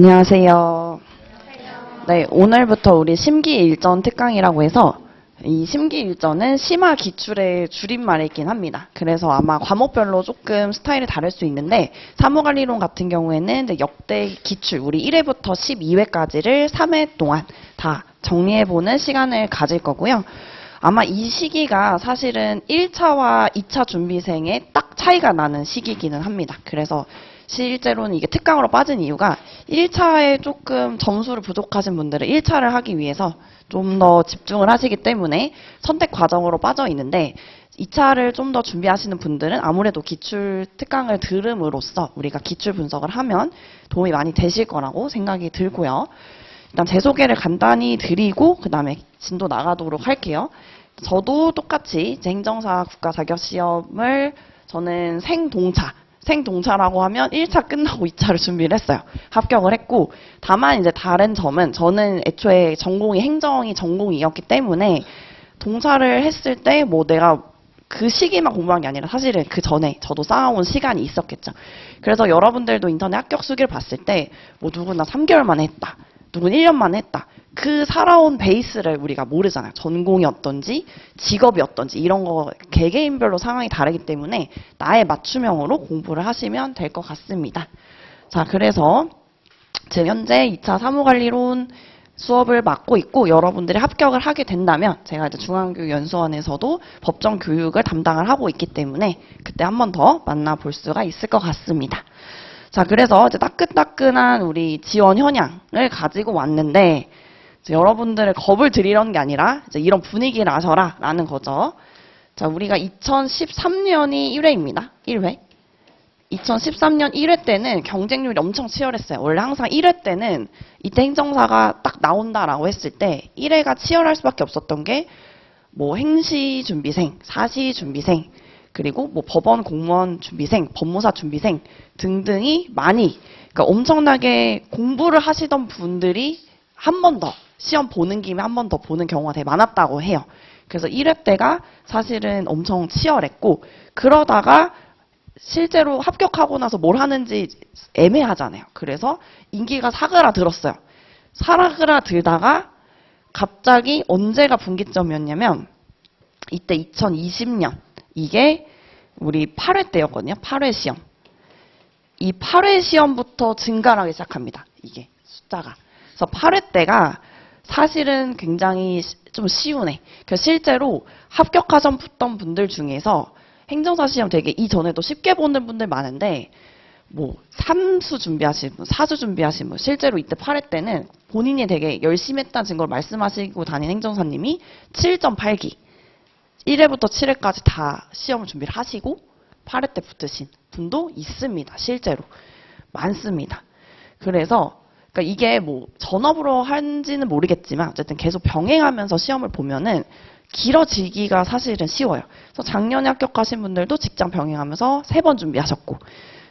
안녕하세요. 네, 오늘부터 우리 심기일전 특강이라고 해서 이 심기일전은 심화 기출의 줄임말이긴 합니다. 그래서 아마 과목별로 조금 스타일이 다를 수 있는데 사무관리론 같은 경우에는 이제 역대 기출 우리 1회부터 12회까지를 3회 동안 다 정리해보는 시간을 가질 거고요. 아마 이 시기가 사실은 1차와 2차 준비생의 딱 차이가 나는 시기이기는 합니다. 그래서 실제로는 이게 특강으로 빠진 이유가 1차에 조금 점수를 부족하신 분들은 1차를 하기 위해서 좀 더 집중을 하시기 때문에 선택 과정으로 빠져 있는데 2차를 좀 더 준비하시는 분들은 아무래도 기출 특강을 들음으로써 우리가 기출 분석을 하면 도움이 많이 되실 거라고 생각이 들고요. 일단 제 소개를 간단히 드리고 그 다음에 진도 나가도록 할게요. 저도 똑같이 이제 행정사 국가 자격시험을 저는 생동차라고 하면 1차 끝나고 2차를 준비를 했어요. 합격을 했고, 다만 이제 다른 점은 저는 애초에 전공이 행정이 전공이었기 때문에 동차를 했을 때 뭐 내가 그 시기만 공부한 게 아니라 사실은 그 전에 저도 쌓아온 시간이 있었겠죠. 그래서 여러분들도 인터넷 합격 수기를 봤을 때 뭐 누구나 3개월 만에 했다. 누군 1년 만에 했다. 그 살아온 베이스를 우리가 모르잖아요. 전공이 어떤지, 직업이 어떤지 이런 거 개개인별로 상황이 다르기 때문에 나의 맞춤형으로 공부를 하시면 될 것 같습니다. 자, 그래서 지금 현재 2차 사무관리론 수업을 맡고 있고 여러분들이 합격을 하게 된다면 제가 이제 중앙교육연수원에서도 법정 교육을 담당을 하고 있기 때문에 그때 한 번 더 만나볼 수가 있을 것 같습니다. 자, 그래서 이제 따끈따끈한 우리 지원 현황을 가지고 왔는데 이제 여러분들의 겁을 드리려는 게 아니라 이제 이런 분위기를 아셔라 라는 거죠. 자, 우리가 2013년이 1회입니다. 1회. 2013년 1회 때는 경쟁률이 엄청 치열했어요. 원래 항상 1회 때는 이때 행정사가 딱 나온다라고 했을 때 1회가 치열할 수밖에 없었던 게 뭐 행시 준비생, 사시 준비생, 그리고 뭐 법원 공무원 준비생, 법무사 준비생 등등이 많이 그러니까 엄청나게 공부를 하시던 분들이 한 번 더 시험 보는 김에 한 번 더 보는 경우가 되게 많았다고 해요. 그래서 1회 때가 사실은 엄청 치열했고 그러다가 실제로 합격하고 나서 뭘 하는지 애매하잖아요. 그래서 인기가 사그라들었어요. 사그라들다가 갑자기 언제가 분기점이었냐면 이때 2020년 이게 우리 8회 때였거든요. 8회 시험. 이 8회 시험부터 증가를 하기 시작합니다. 이게 숫자가. 그래서 8회 때가 사실은 굉장히 좀 쉬우네. 그래서 실제로 합격하셨던 분들 중에서 행정사 시험 되게 이전에도 쉽게 보는 분들 많은데 뭐 3수 준비하신 분, 4수 준비하신 분 실제로 이때 8회 때는 본인이 되게 열심히 했다는 증거를 말씀하시고 다닌 행정사님이 7.8기 1회부터 7회까지 다 시험을 준비를 하시고 8회 때 붙으신 분도 있습니다. 실제로. 많습니다. 그래서 그러니까 이게 뭐 전업으로 한지는 모르겠지만 어쨌든 계속 병행하면서 시험을 보면은 길어지기가 사실은 쉬워요. 그래서 작년에 합격하신 분들도 직장 병행하면서 3번 준비하셨고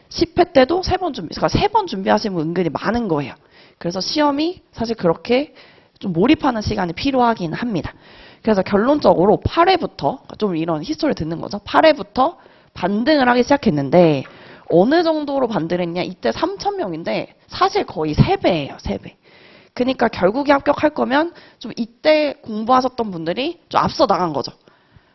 10회 때도 3번 그러니까 3번 준비하신 분 은근히 많은 거예요. 그래서 시험이 사실 그렇게 좀 몰입하는 시간이 필요하긴 합니다. 그래서 결론적으로 8회부터 좀 이런 히스토리를 듣는 거죠. 8회부터 반등을 하기 시작했는데 어느 정도로 반등을 했냐. 이때 3,000명인데 사실 거의 3배예요. 3배. 그러니까 결국에 합격할 거면 좀 이때 공부하셨던 분들이 좀 앞서 나간 거죠.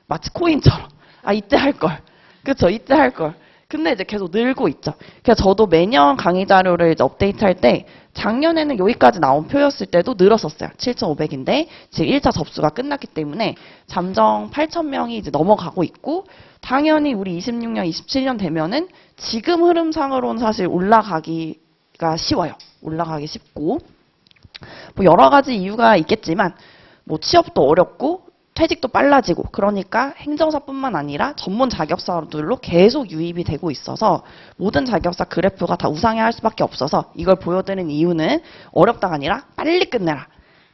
마치 코인처럼. 아, 이때 할 걸. 그렇죠. 이때 할 걸. 근데 이제 계속 늘고 있죠. 그래서 저도 매년 강의 자료를 이제 업데이트할 때 작년에는 여기까지 나온 표였을 때도 늘었었어요. 7,500인데 지금 1차 접수가 끝났기 때문에 잠정 8,000명이 이제 넘어가고 있고 당연히 우리 26년, 27년 되면은 지금 흐름상으로는 사실 올라가기가 쉬워요. 올라가기 쉽고 뭐 여러 가지 이유가 있겠지만 뭐 취업도 어렵고 퇴직도 빨라지고 그러니까 행정사뿐만 아니라 전문 자격사들로 계속 유입이 되고 있어서 모든 자격사 그래프가 다 우상향할 수밖에 없어서 이걸 보여드리는 이유는 어렵다가 아니라 빨리 끝내라.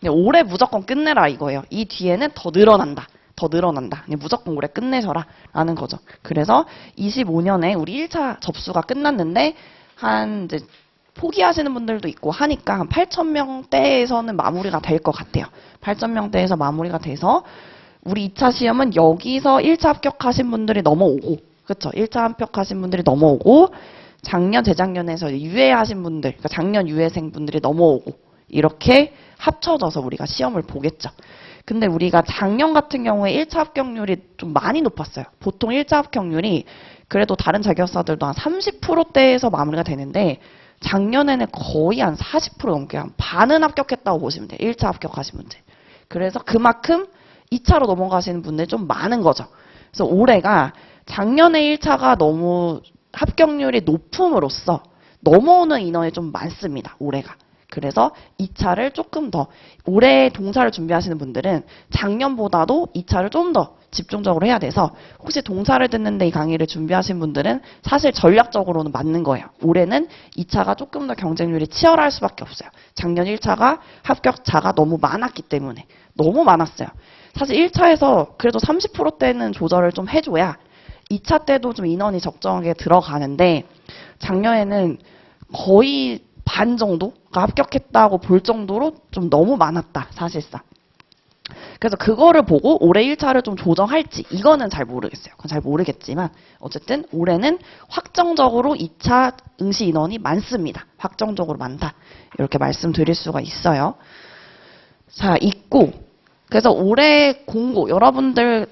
올해 무조건 끝내라 이거예요. 이 뒤에는 더 늘어난다. 더 늘어난다. 무조건 올해 끝내셔라 라는 거죠. 그래서 25년에 우리 1차 접수가 끝났는데 한 이제 포기하시는 분들도 있고 하니까 한 8,000명대에서는 마무리가 될 것 같아요. 8,000명대에서 마무리가 돼서 우리 2차 시험은 여기서 1차 합격하신 분들이 넘어오고 그렇죠. 1차 합격하신 분들이 넘어오고 작년, 재작년에서 유예하신 분들, 그러니까 작년 유예생 분들이 넘어오고 이렇게 합쳐져서 우리가 시험을 보겠죠. 근데 우리가 작년 같은 경우에 1차 합격률이 좀 많이 높았어요. 보통 1차 합격률이 그래도 다른 자격사들도 한 30%대에서 마무리가 되는데 작년에는 거의 한 40% 넘게 한 반은 합격했다고 보시면 돼요. 1차 합격하신 분들. 그래서 그만큼 2차로 넘어가시는 분들이 좀 많은 거죠. 그래서 올해가 작년에 1차가 너무 합격률이 높음으로써 넘어오는 인원이 좀 많습니다. 올해가. 그래서 2차를 조금 더 올해 동사를 준비하시는 분들은 작년보다도 2차를 좀 더 집중적으로 해야 돼서 혹시 동사를 듣는데 이 강의를 준비하신 분들은 사실 전략적으로는 맞는 거예요. 올해는 2차가 조금 더 경쟁률이 치열할 수밖에 없어요. 작년 1차가 합격자가 너무 많았기 때문에 너무 많았어요. 사실 1차에서 그래도 30%대는 조절을 좀 해줘야 2차 때도 좀 인원이 적정하게 들어가는데 작년에는 거의 반 정도가 합격했다고 볼 정도로 좀 너무 많았다, 사실상. 그래서 그거를 보고 올해 1차를 좀 조정할지 이거는 잘 모르겠어요. 그건 잘 모르겠지만 어쨌든 올해는 확정적으로 2차 응시 인원이 많습니다. 확정적으로 많다. 이렇게 말씀드릴 수가 있어요. 자, 있고 그래서 올해 공고 여러분들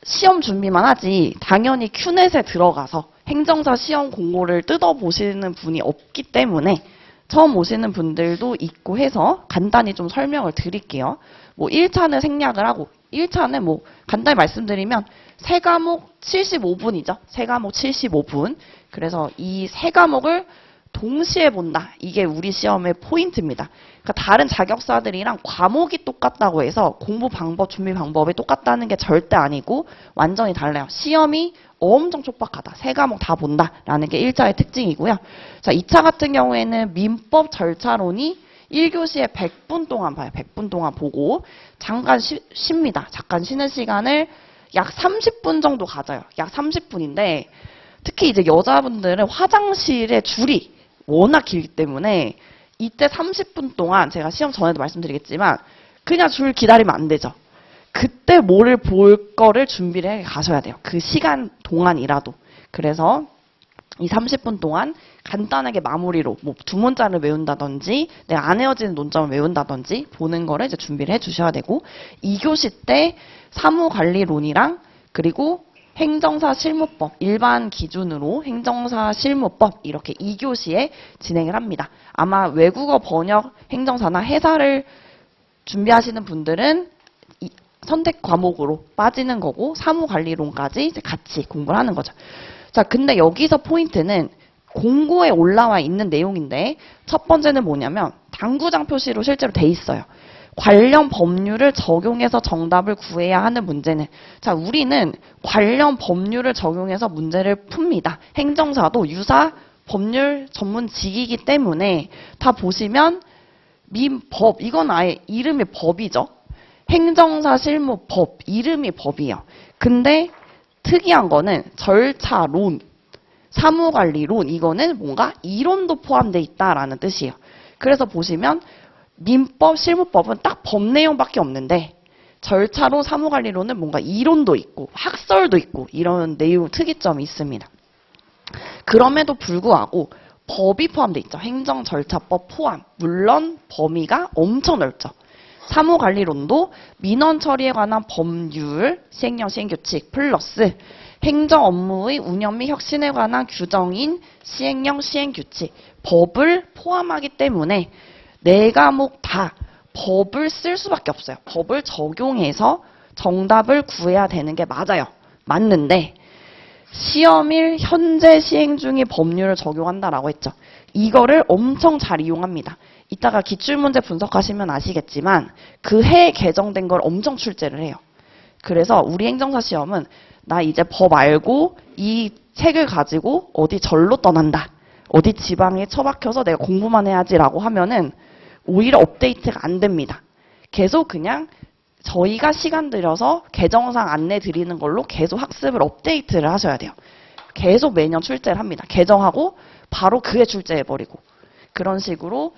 시험 준비만 하지 당연히 큐넷에 들어가서 행정사 시험 공고를 뜯어보시는 분이 없기 때문에 처음 오시는 분들도 있고 해서 간단히 좀 설명을 드릴게요. 뭐 1차는 생략을 하고 1차는 뭐 간단히 말씀드리면 세 과목 75분이죠. 세 과목 75분. 그래서 이 세 과목을 동시에 본다. 이게 우리 시험의 포인트입니다. 그러니까 다른 자격사들이랑 과목이 똑같다고 해서 공부 방법, 준비 방법이 똑같다는 게 절대 아니고 완전히 달라요. 시험이 엄청 촉박하다. 세 과목 다 본다라는 게 1차의 특징이고요. 자, 2차 같은 경우에는 민법 절차론이 1교시에 100분 동안 봐요. 100분 동안 보고 잠깐 쉽니다. 잠깐 쉬는 시간을 약 30분 정도 가져요. 약 30분인데 특히 이제 여자분들은 화장실에 줄이 워낙 길기 때문에 이때 30분 동안 제가 시험 전에도 말씀드리겠지만 그냥 줄 기다리면 안 되죠. 그때 뭐를 볼 거를 준비를 해 가셔야 돼요. 그 시간 동안이라도. 그래서 이 30분 동안 간단하게 마무리로 뭐 두 문자를 외운다든지 내가 안 헤어지는 논점을 외운다든지 보는 거를 이제 준비를 해 주셔야 되고 2교시 때 사무관리론이랑 그리고 행정사 실무법, 일반 기준으로 행정사 실무법 이렇게 2교시에 진행을 합니다. 아마 외국어 번역 행정사나 해사를 준비하시는 분들은 선택 과목으로 빠지는 거고 사무관리론까지 이제 같이 공부를 하는 거죠. 자, 근데 여기서 포인트는 공고에 올라와 있는 내용인데 첫 번째는 뭐냐면 당구장 표시로 실제로 돼 있어요. 관련 법률을 적용해서 정답을 구해야 하는 문제는 자, 우리는 관련 법률을 적용해서 문제를 풉니다. 행정사도 유사 법률 전문직이기 때문에 다 보시면 민법 이건 아예 이름이 법이죠. 행정사 실무법 이름이 법이에요. 근데 특이한 거는 절차론, 사무관리론 이거는 뭔가 이론도 포함되어 있다라는 뜻이에요. 그래서 보시면 민법, 실무법은 딱 법 내용밖에 없는데 절차론, 사무관리론은 뭔가 이론도 있고 학설도 있고 이런 내용 특이점이 있습니다. 그럼에도 불구하고 법이 포함되어 있죠. 행정절차법 포함. 물론 범위가 엄청 넓죠. 사무관리론도 민원 처리에 관한 법률, 시행령, 시행규칙 플러스 행정 업무의 운영 및 혁신에 관한 규정인 시행령, 시행규칙, 법을 포함하기 때문에 네 과목 다 법을 쓸 수밖에 없어요. 법을 적용해서 정답을 구해야 되는 게 맞아요. 맞는데 시험일 현재 시행 중의 법률을 적용한다라고 했죠. 이거를 엄청 잘 이용합니다. 이따가 기출문제 분석하시면 아시겠지만 그 해에 개정된 걸 엄청 출제를 해요. 그래서 우리 행정사 시험은 나 이제 법 알고 이 책을 가지고 어디 절로 떠난다. 어디 지방에 처박혀서 내가 공부만 해야지라고 하면은 오히려 업데이트가 안 됩니다. 계속 그냥 저희가 시간 들여서 개정상 안내 드리는 걸로 계속 학습을 업데이트를 하셔야 돼요. 계속 매년 출제를 합니다. 개정하고 바로 그해 출제해버리고 그런 식으로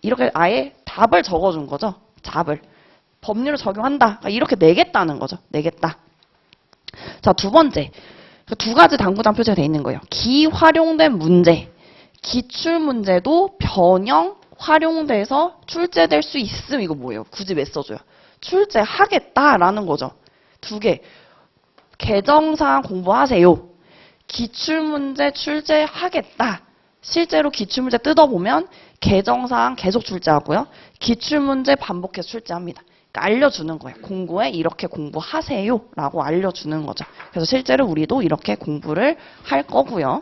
이렇게 아예 답을 적어준 거죠. 답을. 법률을 적용한다. 이렇게 내겠다는 거죠. 내겠다. 자, 두 번째. 두 가지 당구장 표시가 되어 있는 거예요. 기활용된 문제. 기출문제도 변형, 활용돼서 출제될 수 있음. 이거 뭐예요? 굳이 왜 써줘요? 출제하겠다라는 거죠. 두 개. 개정사항 공부하세요. 기출문제 출제하겠다. 실제로 기출문제 뜯어보면 개정사항 계속 출제하고요. 기출문제 반복해서 출제합니다. 그러니까 알려주는 거예요. 공부에 이렇게 공부하세요 라고 알려주는 거죠. 그래서 실제로 우리도 이렇게 공부를 할 거고요.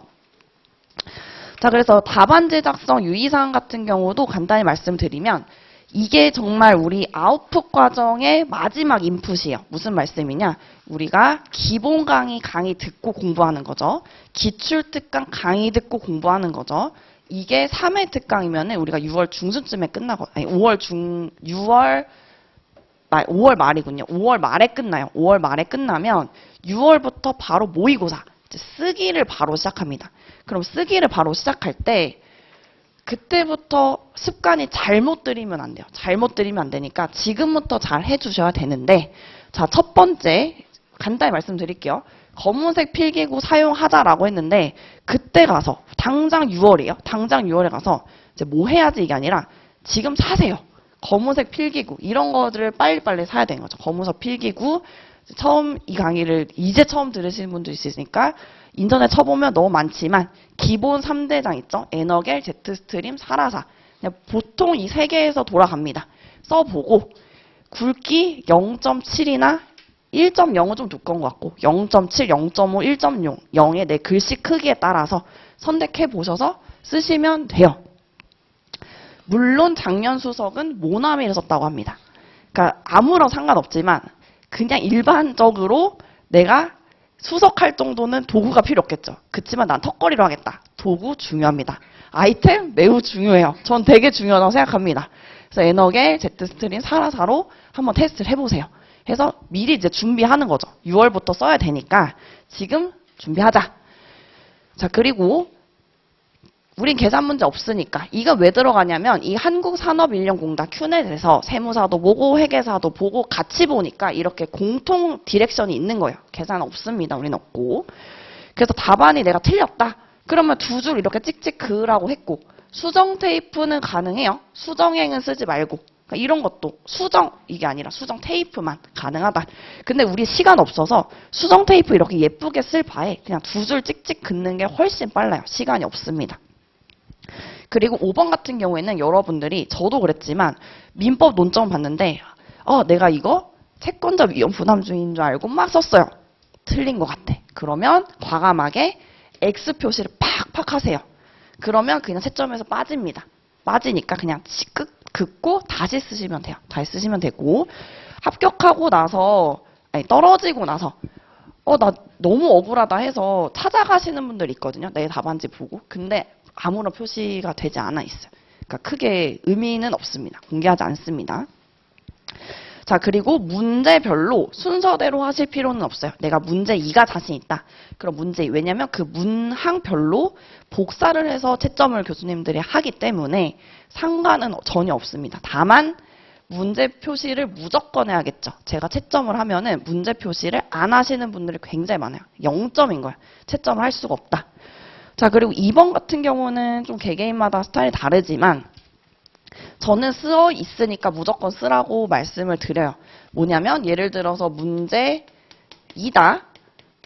자, 그래서 답안지 작성 유의사항 같은 경우도 간단히 말씀드리면 이게 정말 우리 아웃풋 과정의 마지막 인풋이에요. 무슨 말씀이냐? 우리가 기본 강의 듣고 공부하는 거죠. 기출 특강 강의 듣고 공부하는 거죠. 이게 3회 특강이면 우리가 6월 중순쯤에 끝나거든요. 아니, 5월 말이군요. 5월 말에 끝나요. 5월 말에 끝나면 6월부터 바로 모의고사, 쓰기를 바로 시작합니다. 그럼 쓰기를 바로 시작할 때 그때부터 습관이 잘못 들이면 안 돼요. 잘못 들이면 안 되니까 지금부터 잘 해주셔야 되는데, 자, 첫 번째 간단히 말씀드릴게요. 검은색 필기구 사용하자라고 했는데 그때 가서 당장 6월이에요. 당장 6월에 가서 이제 뭐 해야지 이게 아니라 지금 사세요. 검은색 필기구 이런 거들을 빨리빨리 사야 되는 거죠. 검은색 필기구 처음 이 강의를 이제 처음 들으시는 분도 있으니까 인터넷 쳐보면 너무 많지만 기본 3대장 있죠. 에너겔, 제트스트림, 사라사. 그냥 보통 이 세 개에서 돌아갑니다. 써보고 굵기 0.7이나 1.0은 좀 두꺼운 것 같고 0.7, 0.5, 1.0의 내 글씨 크기에 따라서 선택해 보셔서 쓰시면 돼요. 물론 작년 수석은 모나미를 썼다고 합니다. 그러니까 아무런 상관없지만 그냥 일반적으로 내가 수석할 정도는 도구가 필요 없겠죠. 그치만 난 턱걸이로 하겠다. 도구 중요합니다. 아이템 매우 중요해요. 전 되게 중요하다고 생각합니다. 그래서 에너겔, 제트스트림, 사라사로 한번 테스트를 해보세요. 해서 미리 이제 준비하는 거죠. 6월부터 써야 되니까 지금 준비하자. 자, 그리고 우린 계산 문제 없으니까 이거 왜 들어가냐면 이 한국산업인력공단 큐넷에서 세무사도 보고 회계사도 보고 같이 보니까 이렇게 공통 디렉션이 있는 거예요. 계산 없습니다. 우린 없고. 그래서 답안이 내가 틀렸다. 그러면 두 줄 이렇게 찍찍 그으라고 했고 수정 테이프는 가능해요. 수정행은 쓰지 말고. 그러니까 이런 것도 수정 이게 아니라 수정 테이프만 가능하다. 근데 우리 시간 없어서 수정 테이프 이렇게 예쁘게 쓸 바에 그냥 두 줄 찍찍 긋는 게 훨씬 빨라요. 시간이 없습니다. 그리고 5번 같은 경우에는 여러분들이 저도 그랬지만 민법 논점 봤는데 내가 이거 채권자 위험 부담주의인 줄 알고 막 썼어요. 틀린 것 같아. 그러면 과감하게 X 표시를 팍팍 하세요. 그러면 그냥 채점에서 빠집니다. 빠지니까 그냥 긋고 다시 쓰시면 돼요. 다시 쓰시면 되고 합격하고 나서 떨어지고 나서 나 너무 억울하다 해서 찾아가시는 분들 있거든요. 내 답안지 보고. 근데 아무런 표시가 되지 않아 있어요. 그러니까 크게 의미는 없습니다. 공개하지 않습니다. 자, 그리고 문제별로 순서대로 하실 필요는 없어요. 내가 문제 2가 자신 있다. 그럼 문제 2. 왜냐면 그 문항별로 복사를 해서 채점을 교수님들이 하기 때문에 상관은 전혀 없습니다. 다만 문제 표시를 무조건 해야겠죠. 제가 채점을 하면은 문제 표시를 안 하시는 분들이 굉장히 많아요. 0점인 거예요. 채점을 할 수가 없다. 자, 그리고 2번 같은 경우는 좀 개개인마다 스타일이 다르지만 저는 쓰어 있으니까 무조건 쓰라고 말씀을 드려요. 뭐냐면 예를 들어서 문제 2다.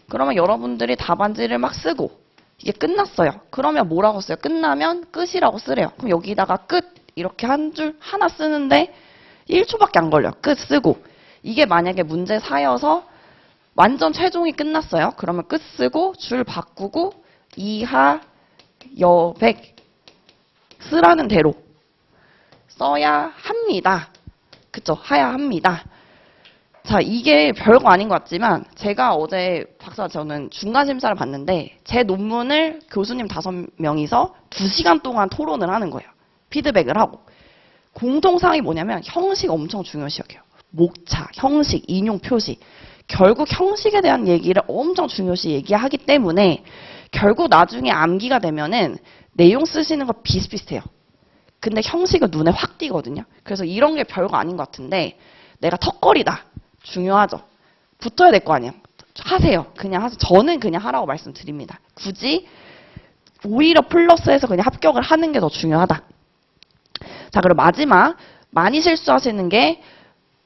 그러면 여러분들이 답안지를 막 쓰고 이게 끝났어요. 그러면 뭐라고 써요? 끝나면 끝이라고 쓰래요. 그럼 여기다가 끝 이렇게 한 줄 하나 쓰는데 1초밖에 안 걸려요. 끝 쓰고. 이게 만약에 문제 4여서 완전 최종이 끝났어요. 그러면 끝 쓰고 줄 바꾸고 이하 여백 쓰라는 대로 써야 합니다. 그쵸? 해야 합니다. 자, 이게 별거 아닌 것 같지만 제가 어제 저는 중간심사를 봤는데 제 논문을 교수님 5명이서 2시간 동안 토론을 하는 거예요. 피드백을 하고. 공통사항이 뭐냐면 형식 엄청 중요시 여겨요. 목차, 형식, 인용 표시. 결국 형식에 대한 얘기를 엄청 중요시 얘기하기 때문에 결국 나중에 암기가 되면은 내용 쓰시는 거 비슷비슷해요. 근데 형식은 눈에 확 띄거든요. 그래서 이런 게 별거 아닌 것 같은데 내가 턱걸이다. 중요하죠. 붙어야 될 거 아니에요. 하세요. 그냥 하세요. 저는 그냥 하라고 말씀드립니다. 굳이 오히려 플러스해서 그냥 합격을 하는 게 더 중요하다. 자, 그리고 마지막 많이 실수하시는 게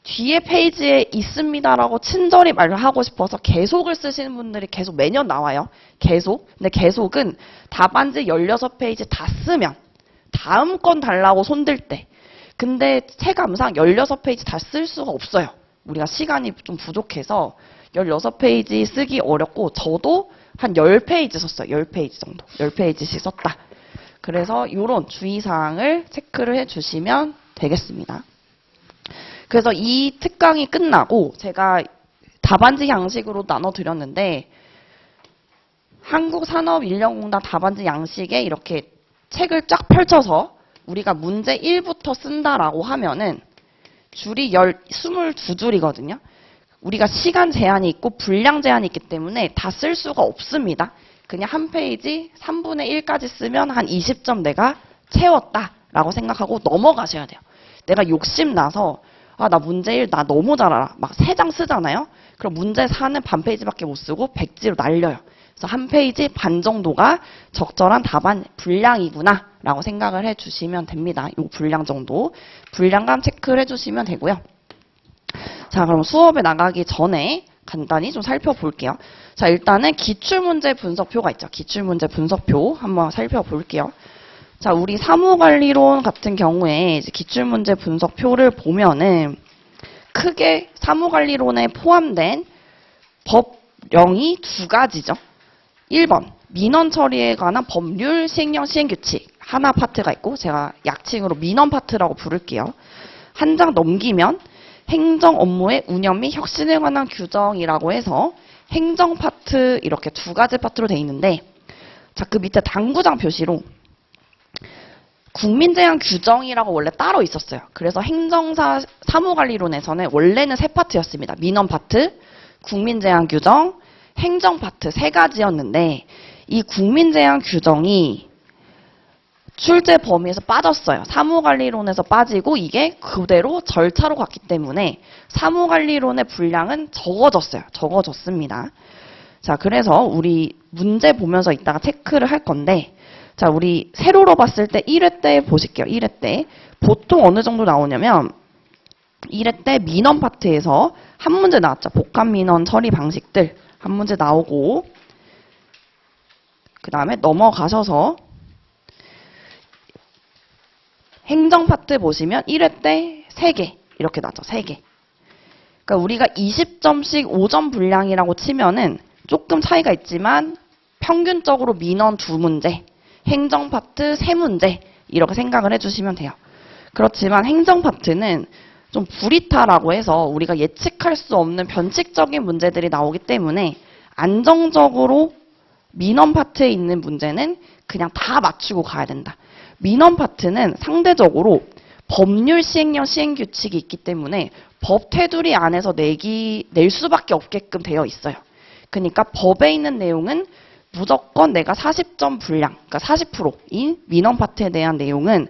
뒤에 페이지에 있습니다라고 친절히 말을 하고 싶어서 계속을 쓰시는 분들이 계속 매년 나와요. 계속. 근데 계속은 답안지 16페이지 다 쓰면 다음 건 달라고 손들 때. 근데 체감상 16페이지 다 쓸 수가 없어요. 우리가 시간이 좀 부족해서 16페이지 쓰기 어렵고 저도 한 10페이지 썼어요. 10페이지 정도. 10페이지씩 썼다. 그래서 이런 주의사항을 체크를 해주시면 되겠습니다. 그래서 이 특강이 끝나고 제가 답안지 양식으로 나눠드렸는데 한국산업인력공단 답안지 양식에 이렇게 책을 쫙 펼쳐서 우리가 문제 1부터 쓴다라고 하면은 줄이 22줄이거든요. 우리가 시간 제한이 있고 분량 제한이 있기 때문에 다 쓸 수가 없습니다. 그냥 한 페이지 3분의 1까지 쓰면 한 20점 내가 채웠다라고 생각하고 넘어가셔야 돼요. 내가 욕심나서 나 문제 1 나 너무 잘 알아. 막 3장 쓰잖아요. 그럼 문제 4는 반 페이지밖에 못 쓰고 백지로 날려요. 그래서 한 페이지 반 정도가 적절한 답안 분량이구나 라고 생각을 해주시면 됩니다. 이 분량 정도. 분량감 체크를 해주시면 되고요. 자, 그럼 수업에 나가기 전에 간단히 좀 살펴볼게요. 자, 일단은 기출문제 분석표가 있죠. 기출문제 분석표 한번 살펴볼게요. 자, 우리 사무관리론 같은 경우에 이제 기출문제 분석표를 보면은 크게 사무관리론에 포함된 법령이 두 가지죠. 1번, 민원 처리에 관한 법률 시행령 시행규칙 하나 파트가 있고 제가 약칭으로 민원 파트라고 부를게요. 한 장 넘기면 행정 업무의 운영 및 혁신에 관한 규정이라고 해서 행정 파트 이렇게 두 가지 파트로 되어 있는데 자, 그 밑에 당구장 표시로 국민제한 규정이라고 원래 따로 있었어요. 그래서 행정사 사무관리론에서는 원래는 세 파트였습니다. 민원 파트, 국민제한 규정, 행정 파트 세 가지였는데 이 국민제한 규정이 출제 범위에서 빠졌어요. 사무관리론에서 빠지고 이게 그대로 절차로 갔기 때문에 사무관리론의 분량은 적어졌어요. 적어졌습니다. 자, 그래서 우리 문제 보면서 이따가 체크를 할 건데 자, 우리 세로로 봤을 때 1회 때 보실게요. 1회 때 보통 어느 정도 나오냐면 1회 때 민원 파트에서 한 문제 나왔죠. 복합 민원 처리 방식들 한 문제 나오고 그 다음에 넘어가셔서 행정 파트 보시면 1회 때 3개 이렇게 나죠. 3개. 그러니까 우리가 20점씩 5점 분량이라고 치면은 조금 차이가 있지만 평균적으로 민원 2문제, 행정 파트 3문제 이렇게 생각을 해주시면 돼요. 그렇지만 행정 파트는 좀 불이타라고 해서 우리가 예측할 수 없는 변칙적인 문제들이 나오기 때문에 안정적으로 민원 파트에 있는 문제는 그냥 다 맞추고 가야 된다. 민원 파트는 상대적으로 법률 시행령 시행규칙이 있기 때문에 법 테두리 안에서 낼 수밖에 없게끔 되어 있어요. 그러니까 법에 있는 내용은 무조건 내가 40점 분량, 그러니까 40%인 민원 파트에 대한 내용은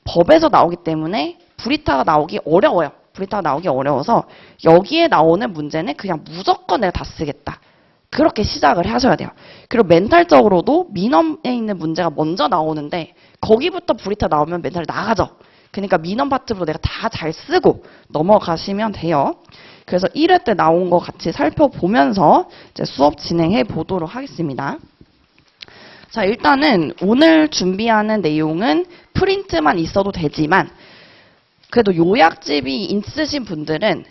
법에서 나오기 때문에 불이타가 나오기 어려워요. 불이타가 나오기 어려워서 여기에 나오는 문제는 그냥 무조건 내가 다 쓰겠다. 그렇게 시작을 하셔야 돼요. 그리고 멘탈적으로도 민원에 있는 문제가 먼저 나오는데 거기부터 불이타 나오면 멘탈이 나가죠. 그러니까 민원 파트부터 내가 다 잘 쓰고 넘어가시면 돼요. 그래서 1회 때 나온 거 같이 살펴보면서 이제 수업 진행해 보도록 하겠습니다. 자, 일단은 오늘 준비하는 내용은 프린트만 있어도 되지만 그래도 요약집이 있으신 분들은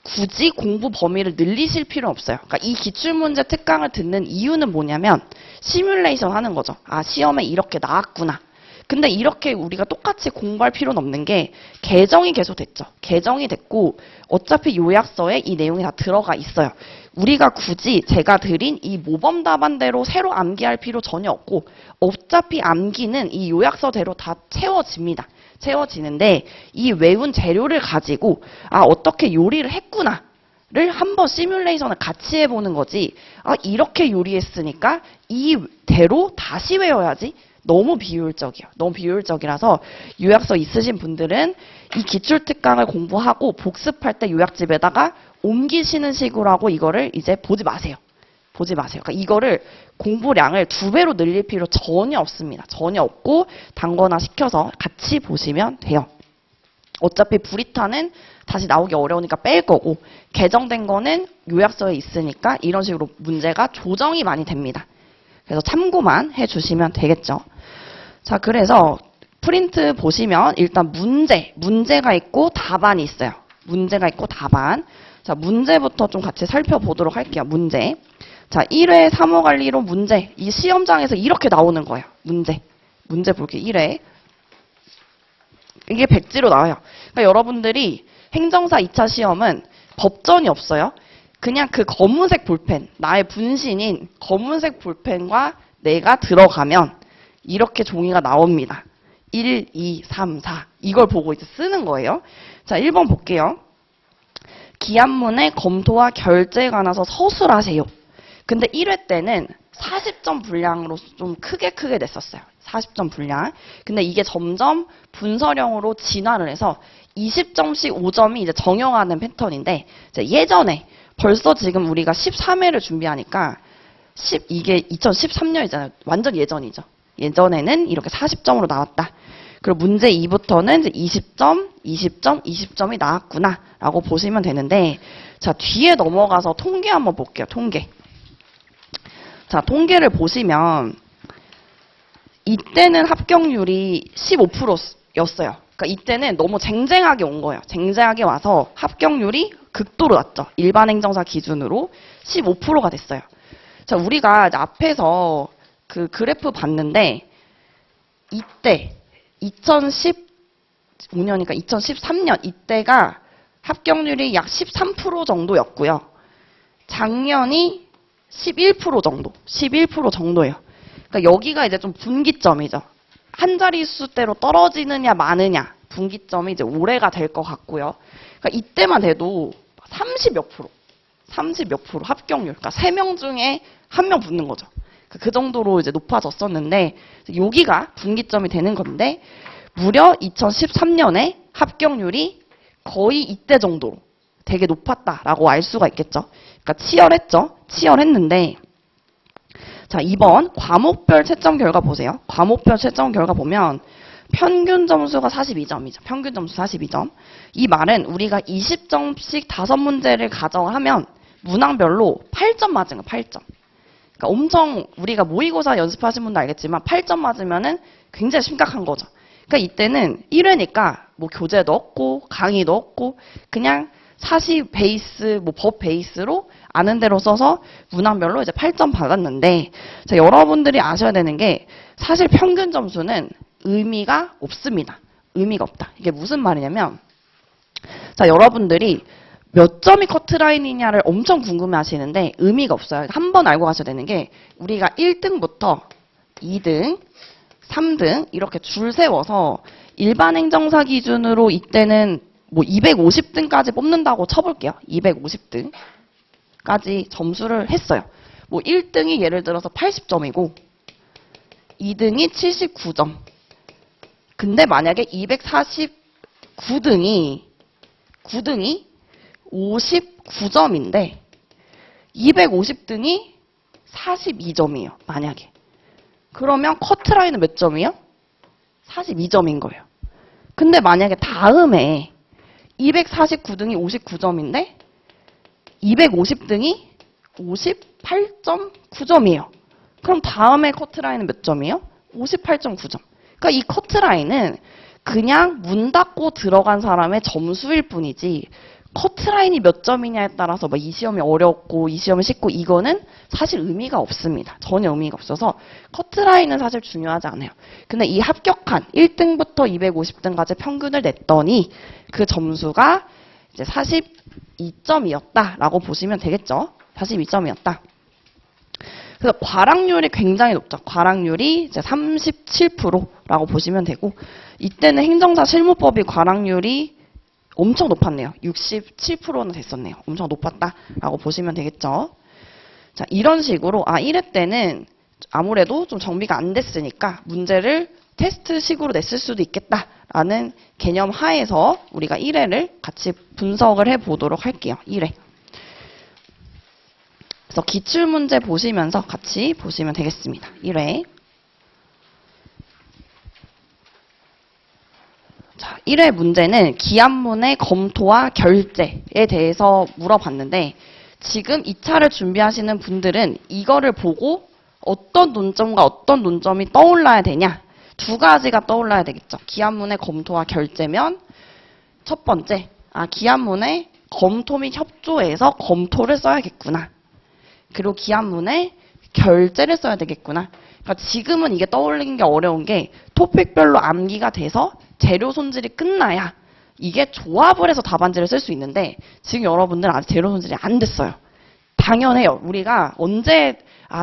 굳이 공부 범위를 늘리실 필요는 없어요. 그러니까 이 기출문제 특강을 듣는 이유는 뭐냐면 시뮬레이션 하는 거죠. 아, 시험에 이렇게 나왔구나. 근데 이렇게 우리가 똑같이 공부할 필요는 없는 게 개정이 계속 됐죠. 개정이 됐고 어차피 요약서에 이 내용이 다 들어가 있어요. 우리가 굳이 제가 드린 이 모범 답안대로 새로 암기할 필요 전혀 없고 어차피 암기는 이 요약서대로 다 채워집니다. 채워지는데 이 외운 재료를 가지고 아, 어떻게 요리를 했구나를 한번 시뮬레이션을 같이 해보는 거지. 아, 이렇게 요리했으니까 이대로 다시 외워야지. 너무 비효율적이에요. 너무 비효율적이라서 요약서 있으신 분들은 이 기출특강을 공부하고 복습할 때 요약집에다가 옮기시는 식으로 하고 이거를 이제 보지 마세요. 보지 마세요. 그러니까 이거를 공부량을 2배로 늘릴 필요 전혀 없습니다. 전혀 없고 단거나 시켜서 같이 보시면 돼요. 어차피 브리타는 다시 나오기 어려우니까 뺄 거고 개정된 거는 요약서에 있으니까 이런 식으로 문제가 조정이 많이 됩니다. 그래서 참고만 해주시면 되겠죠. 자, 그래서 프린트 보시면 일단 문제가 있고 답안이 있어요. 문제가 있고 답안. 자, 문제부터 좀 같이 살펴보도록 할게요. 문제. 자, 1회 사무관리로 문제. 이 시험장에서 이렇게 나오는 거예요. 문제 볼게요. 1회. 이게 백지로 나와요. 그러니까 여러분들이 행정사 2차 시험은 법전이 없어요. 그냥 그 검은색 볼펜, 나의 분신인 검은색 볼펜과 내가 들어가면 이렇게 종이가 나옵니다. 1, 2, 3, 4. 이걸 보고 이제 쓰는 거예요. 자, 1번 볼게요. 기한문의 검토와 결제에 관해서 서술하세요. 근데 1회 때는 40점 분량으로 좀 크게 냈었어요. 40점 분량. 근데 이게 점점 분설형으로 진화를 해서 20점씩 5점이 이제 정형화된 패턴인데, 이제 예전에 벌써 지금 우리가 13회를 준비하니까 이게 2013년이잖아요. 완전 예전이죠. 예전에는 이렇게 40점으로 나왔다. 그리고 문제 2부터는 이제 20점, 20점, 20점이 나왔구나 라고 보시면 되는데, 자, 뒤에 넘어가서 통계 한번 볼게요. 통계. 자, 통계를 보시면 이때는 합격률이 15%였어요. 그러니까 이때는 너무 쟁쟁하게 온 거예요. 쟁쟁하게 와서 합격률이 극도로 낮죠. 일반 행정사 기준으로 15%가 됐어요. 자, 우리가 이제 앞에서 그 그래프 봤는데 이때 2015년이니까 2013년 이때가 합격률이 약 13% 정도였고요. 작년이 11% 정도예요. 그러니까 여기가 이제 좀 분기점이죠. 한 자릿수대로 떨어지느냐 마느냐 분기점이 이제 올해가 될 것 같고요. 그러니까 이때만 돼도 30 몇 프로 합격률. 그러니까 3명 중에 1명 붙는 거죠. 그 정도로 이제 높아졌었는데 여기가 분기점이 되는 건데 무려 2013년에 합격률이 거의 이때 정도로 되게 높았다라고 알 수가 있겠죠. 그러니까 치열했는데 자, 2번 과목별 채점 결과 보세요. 과목별 채점 결과 보면 평균 점수가 42점이죠. 평균 점수 42점. 이 말은 우리가 20점씩 5문제를 가정하면 문항별로 8점 맞은 거 8점. 그러니까 엄청 우리가 모의고사 연습하신 분도 알겠지만 8점 맞으면은 굉장히 심각한 거죠. 그러니까 이때는 1회니까 뭐 교재도 없고 강의도 없고 그냥 사시 베이스, 뭐 법 베이스로 아는 대로 써서 문항별로 이제 8점 받았는데, 자, 여러분들이 아셔야 되는 게 사실 평균 점수는 의미가 없습니다. 의미가 없다. 이게 무슨 말이냐면, 자, 여러분들이 몇 점이 커트라인이냐를 엄청 궁금해 하시는데 의미가 없어요. 한번 알고 가셔야 되는 게 우리가 1등부터 2등, 3등 이렇게 줄 세워서 일반 행정사 기준으로 이때는 뭐 250등까지 뽑는다고 쳐볼게요. 250등까지 점수를 했어요. 뭐 1등이 예를 들어서 80점이고 2등이 79점. 근데 만약에 249등이 59점인데 250등이 42점이에요. 만약에. 그러면 커트라인은 몇 점이에요? 42점인 거예요. 근데 만약에 다음에 249등이 59점인데 250등이 58.9점이에요. 그럼 다음에 커트라인은 몇 점이에요? 58.9점. 그러니까 이 커트라인은 그냥 문 닫고 들어간 사람의 점수일 뿐이지 커트라인이 몇 점이냐에 따라서 이 시험이 어렵고 이 시험이 쉽고 이거는 사실 의미가 없습니다. 전혀 의미가 없어서 커트라인은 사실 중요하지 않아요. 근데 이 합격한 1등부터 250등까지 평균을 냈더니 그 점수가 이제 42점이었다라고 보시면 되겠죠. 42점이었다. 그래서 과락률이 굉장히 높죠. 과락률이 이제 37%라고 보시면 되고 이때는 행정사 실무법이 과락률이 엄청 높았네요. 67%는 됐었네요. 엄청 높았다라고 보시면 되겠죠. 자, 이런 식으로 1회 때는 아무래도 좀 정비가 안 됐으니까 문제를 테스트식으로 냈을 수도 있겠다라는 개념 하에서 우리가 1회를 같이 분석을 해보도록 할게요. 1회. 그래서 기출문제 보시면서 같이 보시면 되겠습니다. 1회. 자, 1회 문제는 기한문의 검토와 결제에 대해서 물어봤는데 지금 2차를 준비하시는 분들은 이거를 보고 어떤 논점과 어떤 논점이 떠올라야 되냐? 두 가지가 떠올라야 되겠죠. 기한문의 검토와 결제면 첫 번째, 기한문의 검토 및 협조에서 검토를 써야겠구나. 그리고 기한문의 결제를 써야 되겠구나. 그러니까 지금은 이게 떠올리는 게 어려운 게 토픽별로 암기가 돼서 재료 손질이 끝나야 이게 조합을 해서 답안지를 쓸 수 있는데 지금 여러분들은 아직 재료 손질이 안 됐어요. 당연해요. 우리가 언제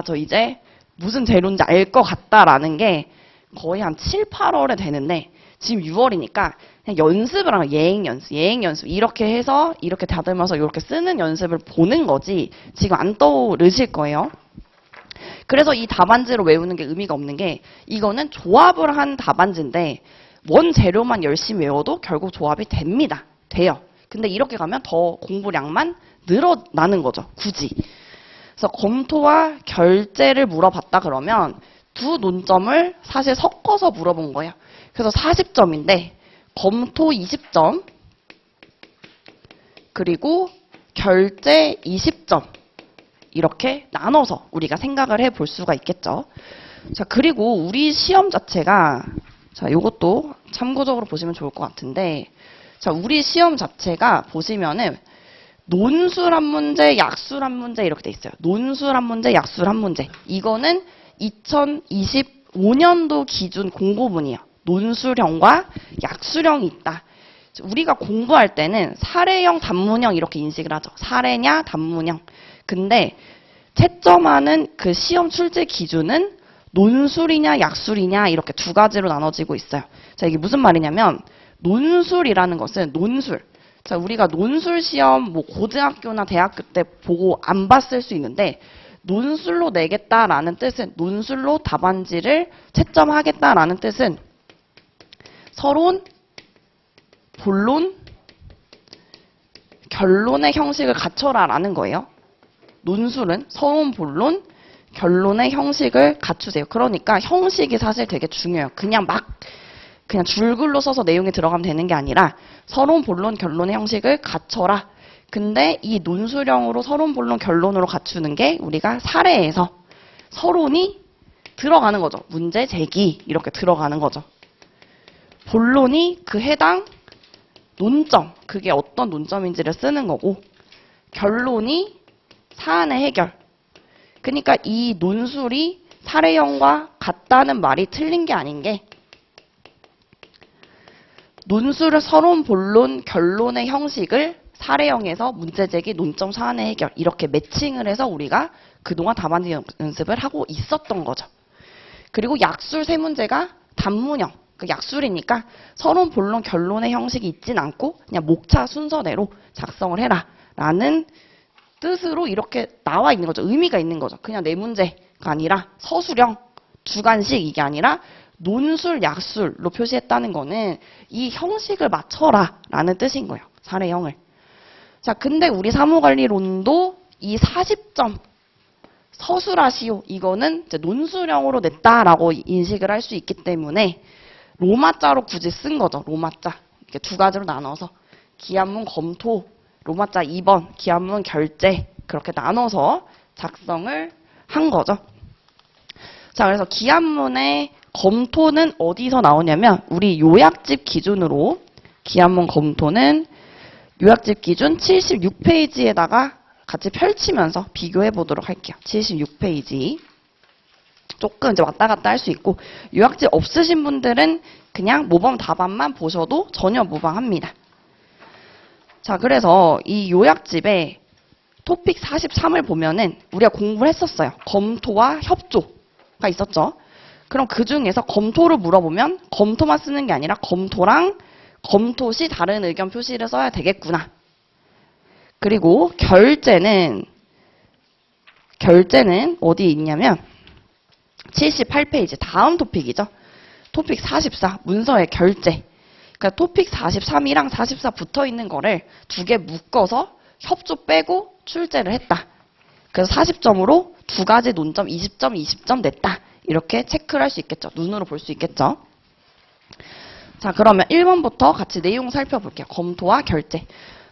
저 이제 무슨 재료인지 알 것 같다라는 게 거의 한 7, 8월에 되는데 지금 6월이니까 그냥 연습을 하면 예행 연습 이렇게 해서 이렇게 다듬어서 이렇게 쓰는 연습을 보는 거지 지금 안 떠오르실 거예요. 그래서 이 답안지로 외우는 게 의미가 없는 게 이거는 조합을 한 답안지인데 원 재료만 열심히 외워도 결국 조합이 됩니다. 돼요. 근데 이렇게 가면 더 공부량만 늘어나는 거죠. 굳이. 그래서 검토와 결제를 물어봤다 그러면 두 논점을 사실 섞어서 물어본 거예요. 그래서 40점인데 검토 20점 그리고 결제 20점 이렇게 나눠서 우리가 생각을 해볼 수가 있겠죠. 자, 그리고 우리 시험 자체가 요것도 참고적으로 보시면 좋을 것 같은데 자, 우리 시험 자체가 보시면은 논술 한 문제, 약술 한 문제 이렇게 돼 있어요. 논술 한 문제, 약술 한 문제. 이거는 2025년도 기준 공고문이에요. 논술형과 약술형이 있다. 우리가 공부할 때는 사례형, 단문형 이렇게 인식을 하죠. 사례냐, 단문형. 근데 채점하는 그 시험 출제 기준은 논술이냐, 약술이냐 이렇게 두 가지로 나눠지고 있어요. 자, 이게 무슨 말이냐면 논술이라는 것은 논술. 자, 우리가 논술 시험 뭐 고등학교나 대학교 때 보고 안 봤을 수 있는데 논술로 내겠다라는 뜻은 논술로 답안지를 채점하겠다라는 뜻은 서론, 본론, 결론의 형식을 갖춰라라는 거예요. 논술은 서론, 본론, 결론의 형식을 갖추세요. 그러니까 형식이 사실 되게 중요해요. 그냥 줄글로 써서 내용이 들어가면 되는 게 아니라 서론, 본론, 결론의 형식을 갖춰라. 근데 이 논술형으로 서론, 본론, 결론으로 갖추는 게 우리가 사례에서 서론이 들어가는 거죠. 문제 제기 이렇게 들어가는 거죠. 본론이 그 해당 논점, 그게 어떤 논점인지를 쓰는 거고 결론이 사안의 해결. 그러니까 이 논술이 사례형과 같다는 말이 틀린 게 아닌 게 논술을 서론, 본론, 결론의 형식을 사례형에서 문제제기, 논점, 사안의 해결 이렇게 매칭을 해서 우리가 그동안 답안지 연습을 하고 있었던 거죠. 그리고 약술 세 문제가 단문형, 그 약술이니까 서론, 본론, 결론의 형식이 있진 않고 그냥 목차 순서대로 작성을 해라 라는 뜻으로 이렇게 나와 있는 거죠. 의미가 있는 거죠. 그냥 네 문제가 아니라 서술형, 주관식 이게 아니라 논술, 약술로 표시했다는 거는 이 형식을 맞춰라 라는 뜻인 거예요. 사례형을. 자, 근데 우리 사무관리론도 이 40점 서술하시오 이거는 이제 논술형으로 냈다라고 인식을 할 수 있기 때문에 로마자로 굳이 쓴 거죠. 로마자. 이렇게 두 가지로 나눠서 기한문 검토, 로마자 2번, 기한문 결제 그렇게 나눠서 작성을 한 거죠. 자, 그래서 기한문의 검토는 어디서 나오냐면 우리 요약집 기준으로 기한문 검토는 요약집 기준 76페이지에다가 같이 펼치면서 비교해 보도록 할게요. 76페이지. 조금 이제 왔다 갔다 할 수 있고 요약집 없으신 분들은 그냥 모범 답안만 보셔도 전혀 무방합니다. 자, 그래서 이 요약집에 토픽 43을 보면은 우리가 공부를 했었어요. 검토와 협조가 있었죠. 그럼 그 중에서 검토를 물어보면 검토만 쓰는 게 아니라 검토랑 검토 시 다른 의견 표시를 써야 되겠구나. 그리고 결제는 어디에 있냐면 78페이지 다음 토픽이죠. 토픽 44 문서의 결제. 그러니까 토픽 43이랑 44 붙어 있는 거를 두 개 묶어서 협조 빼고 출제를 했다. 그래서 40점으로 두 가지 논점 20점, 20점 냈다. 이렇게 체크를 할 수 있겠죠. 눈으로 볼 수 있겠죠. 자, 그러면 1번부터 같이 내용 살펴볼게요. 검토와 결제.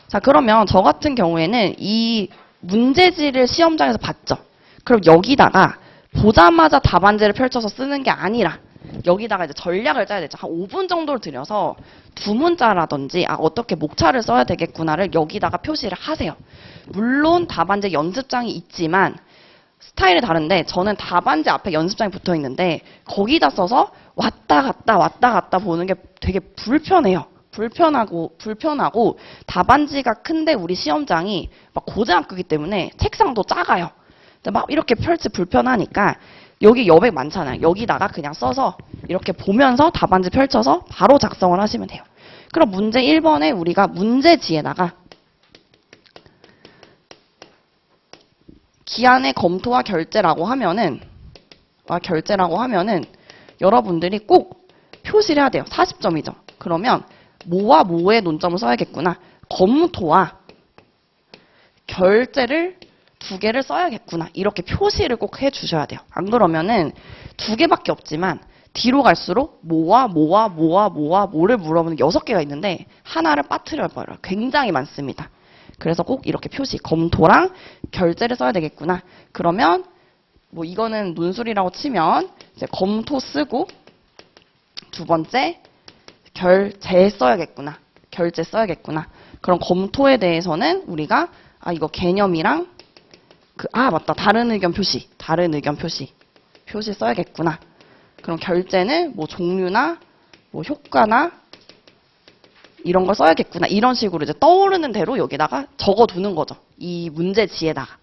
자, 그러면 저 같은 경우에는 이 문제지를 시험장에서 봤죠. 그럼 여기다가 보자마자 답안지를 펼쳐서 쓰는 게 아니라 여기다가 이제 전략을 짜야 되죠. 한 5분 정도를 들여서 두 문자라든지 어떻게 목차를 써야 되겠구나를 여기다가 표시를 하세요. 물론 답안지 연습장이 있지만 스타일이 다른데 저는 답안지 앞에 연습장이 붙어 있는데 거기다 써서 왔다 갔다 보는 게 되게 불편해요. 불편하고 답안지가 큰데 우리 시험장이 막 고등학교이기 때문에 책상도 작아요. 근데 막 이렇게 펼치 불편하니까 여기 여백 많잖아요. 여기다가 그냥 써서 이렇게 보면서 답안지 펼쳐서 바로 작성을 하시면 돼요. 그럼 문제 1번에 우리가 문제지에다가 기한의 검토와 결제라고 하면은 여러분들이 꼭 표시를 해야 돼요. 40점이죠. 그러면 뭐와 뭐의 논점을 써야겠구나. 검토와 결제를 두 개를 써야겠구나. 이렇게 표시를 꼭 해주셔야 돼요. 안 그러면은 두 개밖에 없지만 뒤로 갈수록 뭐를 물어보는 6개가 있는데 하나를 빠뜨려버려요. 굉장히 많습니다. 그래서 꼭 이렇게 표시, 검토랑 결제를 써야 되겠구나. 그러면 뭐 이거는 논술이라고 치면 이제 검토 쓰고 두 번째 결제 써야겠구나. 결제 써야겠구나. 그럼 검토에 대해서는 우리가 이거 개념이랑 맞다. 다른 의견 표시 써야겠구나. 그럼 결제는 뭐 종류나 뭐 효과나 이런 걸 써야겠구나. 이런 식으로 이제 떠오르는 대로 여기다가 적어두는 거죠. 이 문제지에다가.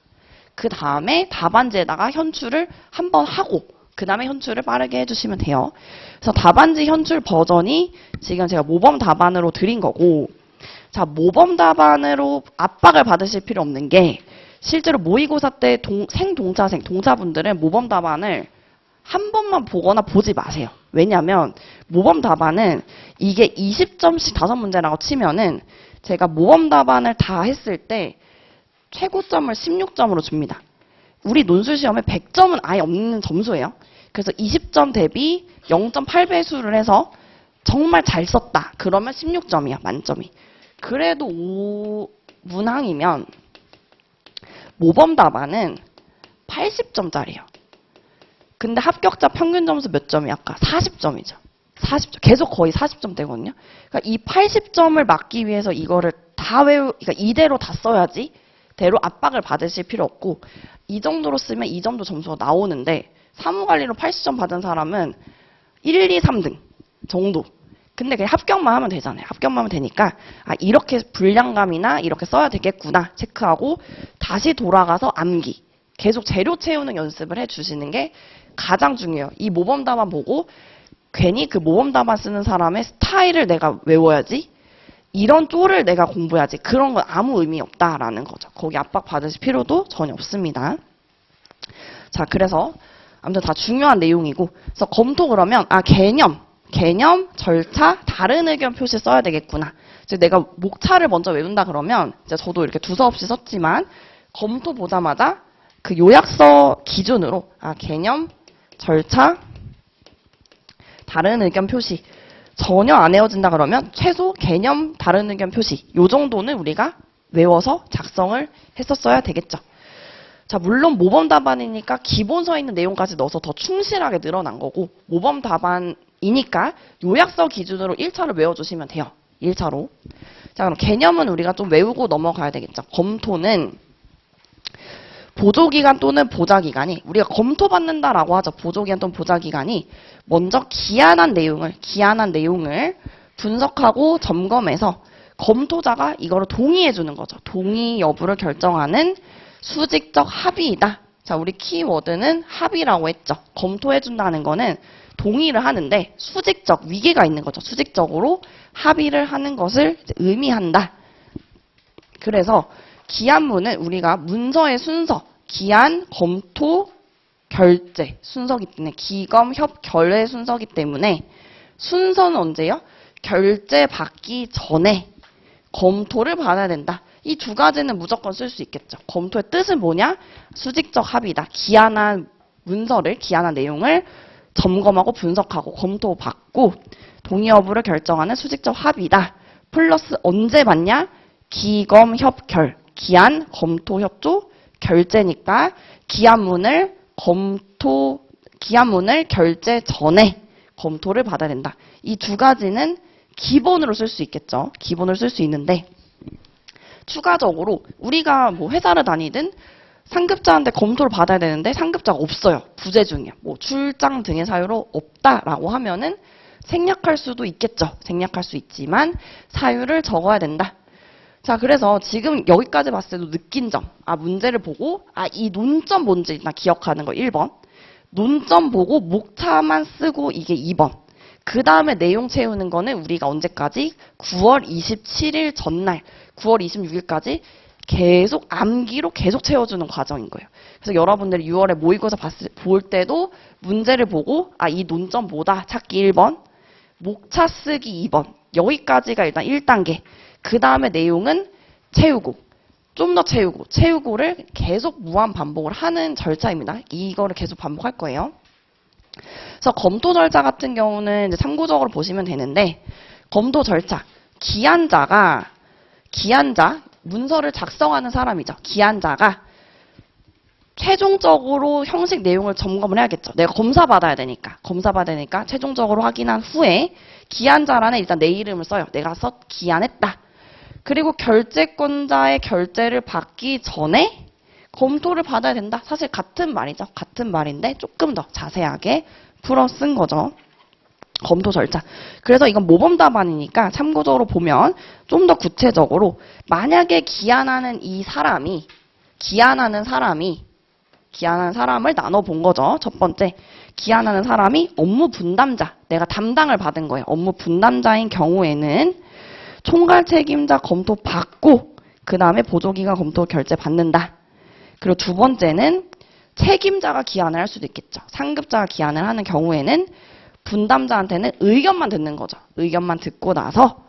그 다음에 답안지에다가 현출을 한번 하고 그 다음에 현출을 빠르게 해주시면 돼요. 그래서 답안지 현출 버전이 지금 제가 모범 답안으로 드린 거고, 자, 모범 답안으로 압박을 받으실 필요 없는 게 실제로 모의고사 때 동사분들은 모범 답안을 한 번만 보거나 보지 마세요. 왜냐하면 모범 답안은 이게 20점씩 5문제라고 치면은 제가 모범 답안을 다 했을 때 최고점을 16점으로 줍니다. 우리 논술 시험에 100점은 아예 없는 점수예요. 그래서 20점 대비 0.8배수를 해서 정말 잘 썼다. 그러면 16점이야, 만점이. 그래도 문항이면 모범 답안은 80점짜리예요. 근데 합격자 평균 점수 몇 점이 아까 40점이죠. 40점. 계속 거의 40점대거든요. 그러니까 이 80점을 막기 위해서 이거를 그러니까 이대로 다 써야지 대로 압박을 받으실 필요 없고, 이 정도로 쓰면 이 정도 점수가 나오는데 사무관리로 80점 받은 사람은 1, 2, 3등 정도. 근데 그냥 합격만 하면 되잖아요. 합격만 하면 되니까 이렇게 분량감이나 이렇게 써야 되겠구나 체크하고 다시 돌아가서 암기. 계속 재료 채우는 연습을 해주시는 게 가장 중요해요. 이 모범 답안 보고 괜히 그 모범 답안 쓰는 사람의 스타일을 내가 외워야지, 이런 쪼를 내가 공부해야지, 그런 건 아무 의미 없다라는 거죠. 거기 압박 받으실 필요도 전혀 없습니다. 자, 그래서 아무튼 다 중요한 내용이고, 그래서 검토 그러면 개념, 절차, 다른 의견 표시 써야 되겠구나. 즉 내가 목차를 먼저 외운다 그러면 이제 저도 이렇게 두서없이 썼지만 검토 보자마자 그 요약서 기준으로 개념, 절차, 다른 의견 표시 전혀 안 외워진다 그러면 최소 개념, 다른 의견 표시 요 정도는 우리가 외워서 작성을 했었어야 되겠죠. 자, 물론 모범 답안이니까 기본서에 있는 내용까지 넣어서 더 충실하게 늘어난 거고, 모범 답안이니까 요약서 기준으로 1차로 외워주시면 돼요. 1차로. 자, 그럼 개념은 우리가 좀 외우고 넘어가야 되겠죠. 검토는 보조기간 또는 보좌기관이, 우리가 검토받는다라고 하죠. 보조기간 또는 보좌기관이 먼저 기한한 내용을 분석하고 점검해서 검토자가 이거를 동의해 주는 거죠. 동의 여부를 결정하는 수직적 합의이다. 자, 우리 키워드는 합의라고 했죠. 검토해 준다는 거는 동의를 하는데 수직적, 위계가 있는 거죠. 수직적으로 합의를 하는 것을 의미한다. 그래서 기한문은 우리가 문서의 순서, 기한, 검토, 결제 순서기 때문에, 기검, 협, 결의 순서기 때문에 순서는 언제요? 결제 받기 전에 검토를 받아야 된다. 이 두 가지는 무조건 쓸 수 있겠죠. 검토의 뜻은 뭐냐? 수직적 합의다. 기한한 문서를, 기한한 내용을 점검하고 분석하고 검토받고 동의 여부를 결정하는 수직적 합의다. 플러스 언제 받냐? 기검협결. 기한, 검토, 협조, 결제니까 기한문을 결제 전에 검토를 받아야 된다. 이 두 가지는 기본으로 쓸 수 있겠죠. 기본으로 쓸 수 있는데 추가적으로 우리가 뭐 회사를 다니든 상급자한테 검토를 받아야 되는데 상급자가 없어요. 부재 중이야. 뭐 출장 등의 사유로 없다라고 하면은 생략할 수도 있겠죠. 생략할 수 있지만 사유를 적어야 된다. 자, 그래서 지금 여기까지 봤을 때도 느낀 점. 문제를 보고 이 논점 뭔지 일단 기억하는 거 1번. 논점 보고 목차만 쓰고 이게 2번. 그 다음에 내용 채우는 거는 우리가 언제까지? 9월 27일 전날, 9월 26일까지 계속 암기로 계속 채워주는 과정인 거예요. 그래서 여러분들이 6월에 모의고사 볼 때도 문제를 보고 이 논점 뭐다 찾기 1번, 목차 쓰기 2번. 여기까지가 일단 1단계. 그 다음에 내용은 채우고, 좀 더 채우고를 계속 무한 반복을 하는 절차입니다. 이거를 계속 반복할 거예요. 그래서 검토 절차 같은 경우는 이제 참고적으로 보시면 되는데, 검토 절차, 기한자, 문서를 작성하는 사람이죠. 기한자가 최종적으로 형식 내용을 점검을 해야겠죠. 내가 검사받아야 되니까 최종적으로 확인한 후에 기한자란에 일단 내 이름을 써요. 내가 기한했다. 그리고 결제권자의 결제를 받기 전에 검토를 받아야 된다. 사실 같은 말이죠. 같은 말인데 조금 더 자세하게 풀어 쓴 거죠. 검토 절차. 그래서 이건 모범 답안이니까 참고적으로 보면 좀 더 구체적으로 만약에 기한하는 사람을 나눠 본 거죠. 첫 번째, 기한하는 사람이 업무 분담자, 내가 담당을 받은 거예요. 업무 분담자인 경우에는 총괄 책임자 검토 받고 그 다음에 보조기관 검토 결제 받는다. 그리고 두 번째는 책임자가 기한을 할 수도 있겠죠. 상급자가 기한을 하는 경우에는 분담자한테는 의견만 듣는 거죠. 의견만 듣고 나서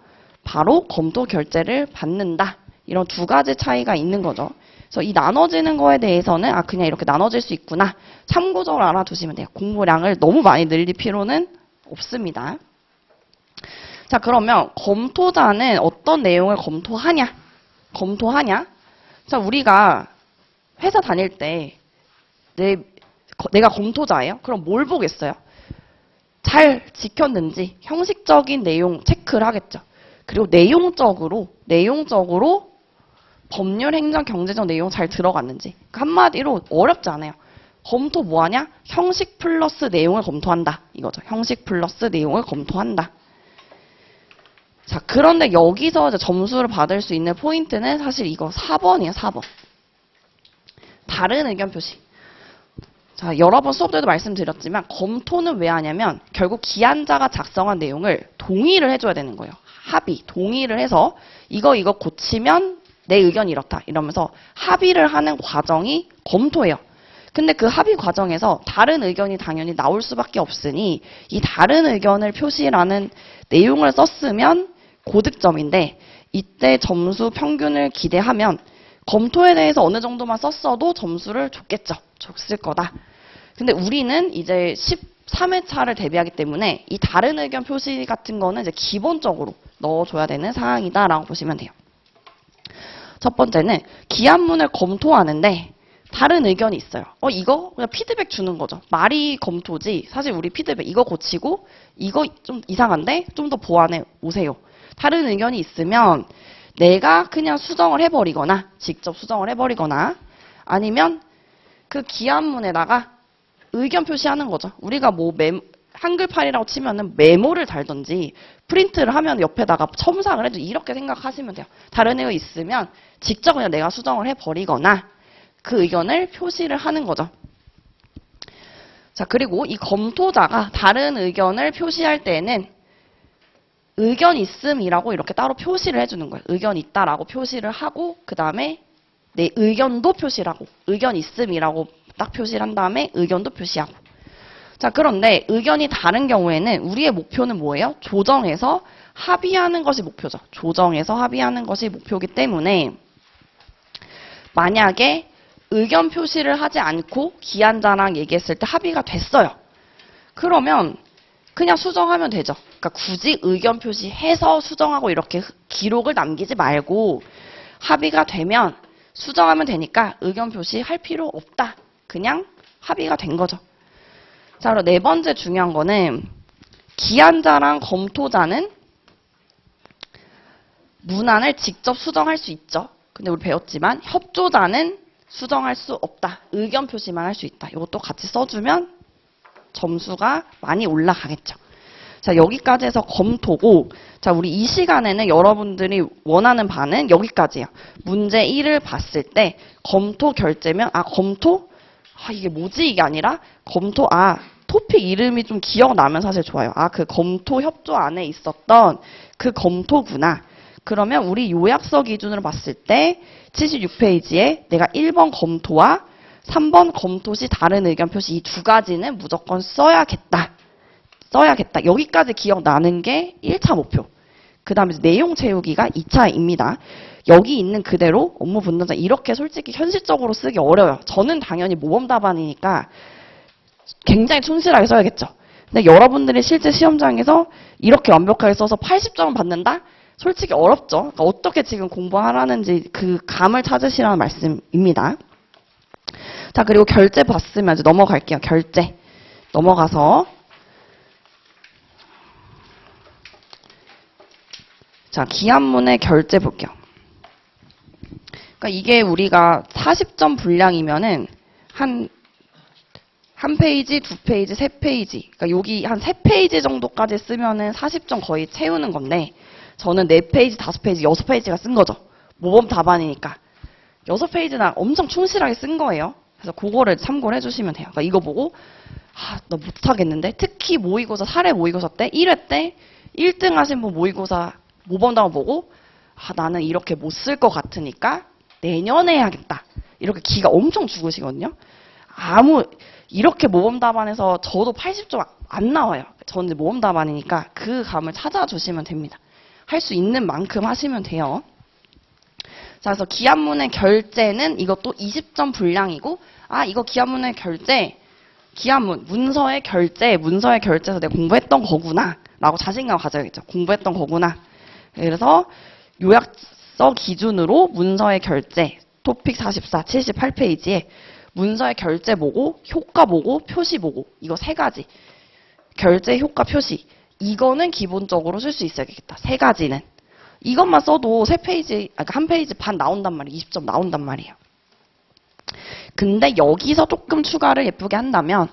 바로 검토 결제를 받는다. 이런 두 가지 차이가 있는 거죠. 그래서 이 나눠지는 거에 대해서는 그냥 이렇게 나눠질 수 있구나. 참고적으로 알아두시면 돼요. 공부량을 너무 많이 늘릴 필요는 없습니다. 자, 그러면 검토자는 어떤 내용을 검토하냐? 자, 우리가 회사 다닐 때 내가 검토자예요? 그럼 뭘 보겠어요? 잘 지켰는지 형식적인 내용 체크를 하겠죠. 그리고 내용적으로 법률, 행정, 경제적 내용 잘 들어갔는지. 한마디로 어렵지 않아요. 검토 뭐하냐? 형식 플러스 내용을 검토한다. 이거죠. 형식 플러스 내용을 검토한다. 자, 그런데 여기서 이제 점수를 받을 수 있는 포인트는 사실 이거 4번이에요. 4번. 다른 의견 표시. 자, 여러 번 수업 때도 말씀드렸지만 검토는 왜 하냐면 결국 기한자가 작성한 내용을 동의를 해줘야 되는 거예요. 동의를 해서 이거 고치면 내 의견이 이렇다 이러면서 합의를 하는 과정이 검토예요. 근데 그 합의 과정에서 다른 의견이 당연히 나올 수밖에 없으니 이 다른 의견을 표시라는 내용을 썼으면 고득점인데 이때 점수 평균을 기대하면 검토에 대해서 어느 정도만 썼어도 점수를 줬을 거다. 근데 우리는 이제 13회차를 대비하기 때문에 이 다른 의견 표시 같은 거는 이제 기본적으로 넣어줘야 되는 사항이다라고 보시면 돼요. 첫 번째는 기한문을 검토하는데 다른 의견이 있어요. 이거 그냥 피드백 주는 거죠. 말이 검토지. 사실 우리 피드백 이거 고치고 이거 좀 이상한데 좀 더 보완해 오세요. 다른 의견이 있으면 내가 그냥 수정을 해버리거나 직접 수정을 해버리거나 아니면 그 기한문에다가 의견 표시하는 거죠. 우리가 뭐 한글판이라고 치면은 메모를 달든지 프린트를 하면 옆에다가 첨삭을 해도 이렇게 생각하시면 돼요. 다른 의견이 있으면 직접 그냥 내가 수정을 해버리거나 그 의견을 표시를 하는 거죠. 자, 그리고 이 검토자가 다른 의견을 표시할 때는 의견 있음이라고 이렇게 따로 표시를 해주는 거예요. 의견 있다라고 표시를 하고 그 다음에 내 의견도 표시를 하고 의견 있음이라고 딱 표시를 한 다음에 의견도 표시하고. 자, 그런데 의견이 다른 경우에는 우리의 목표는 뭐예요? 조정해서 합의하는 것이 목표죠. 조정해서 합의하는 것이 목표이기 때문에 만약에 의견 표시를 하지 않고 기한자랑 얘기했을 때 합의가 됐어요. 그러면 그냥 수정하면 되죠. 그러니까 굳이 의견 표시해서 수정하고 이렇게 기록을 남기지 말고 합의가 되면 수정하면 되니까 의견 표시할 필요 없다. 그냥 합의가 된 거죠. 자, 그럼 네 번째 중요한 거는 기한자랑 검토자는 문안을 직접 수정할 수 있죠. 근데 우리 배웠지만 협조자는 수정할 수 없다. 의견 표시만 할 수 있다. 이것도 같이 써주면 점수가 많이 올라가겠죠. 자, 여기까지 해서 검토고, 자, 우리 이 시간에는 여러분들이 원하는 바는 여기까지예요. 문제 1을 봤을 때 검토 결제면, 검토? 이게 뭐지? 이게 아니라 검토, 토픽 이름이 좀 기억나면 사실 좋아요. 그 검토 협조 안에 있었던 그 검토구나. 그러면 우리 요약서 기준으로 봤을 때 76페이지에 내가 1번 검토와 3번 검토 시 다른 의견 표시 이 두 가지는 무조건 써야겠다. 여기까지 기억나는 게 1차 목표. 그 다음에 내용 채우기가 2차입니다. 여기 있는 그대로 업무 분담자 이렇게 솔직히 현실적으로 쓰기 어려워요. 저는 당연히 모범 답안이니까 굉장히 충실하게 써야겠죠. 근데 여러분들이 실제 시험장에서 이렇게 완벽하게 써서 80점을 받는다? 솔직히 어렵죠. 그러니까 어떻게 지금 공부하라는지 그 감을 찾으시라는 말씀입니다. 자, 그리고 결제 봤으면 이제 넘어갈게요. 결제. 넘어가서. 자, 기한문의 결제 볼게요. 그러니까 이게 우리가 40점 분량이면은 한 페이지, 2페이지, 3페이지. 그러니까 여기 한 3페이지 정도까지 쓰면은 40점 거의 채우는 건데 저는 4페이지, 5페이지, 6페이지가 쓴 거죠. 모범 답안이니까. 6페이지나 엄청 충실하게 쓴 거예요. 그래서 그거를 참고를 해주시면 돼요. 그러니까 이거 보고 나 못하겠는데? 특히 모의고사, 사례 모의고사 때 1회 때 1등 하신 분 모의고사 모범 답안 보고 나는 이렇게 못 쓸 것 같으니까 내년에 해야겠다. 이렇게 기가 엄청 죽으시거든요. 이렇게 모범 답안에서 저도 80점 안 나와요. 저는 이제 모범 답안이니까 그 감을 찾아주시면 됩니다. 할 수 있는 만큼 하시면 돼요. 자, 그래서 기한문의 결제는 이것도 20점 분량이고, 이거 기한문의 결제, 기한문, 문서의 결제에서 내가 공부했던 거구나. 라고 자신감 가져야겠죠. 공부했던 거구나. 그래서 요약서 기준으로 문서의 결제, 토픽 44, 78페이지에 문서의 결제 보고, 효과 보고, 표시 보고. 이거 세 가지. 결제, 효과, 표시. 이거는 기본적으로 쓸 수 있어야겠다. 세 가지는. 이것만 써도 한 페이지 반 나온단 말이에요. 20점 나온단 말이에요. 근데 여기서 조금 추가를 예쁘게 한다면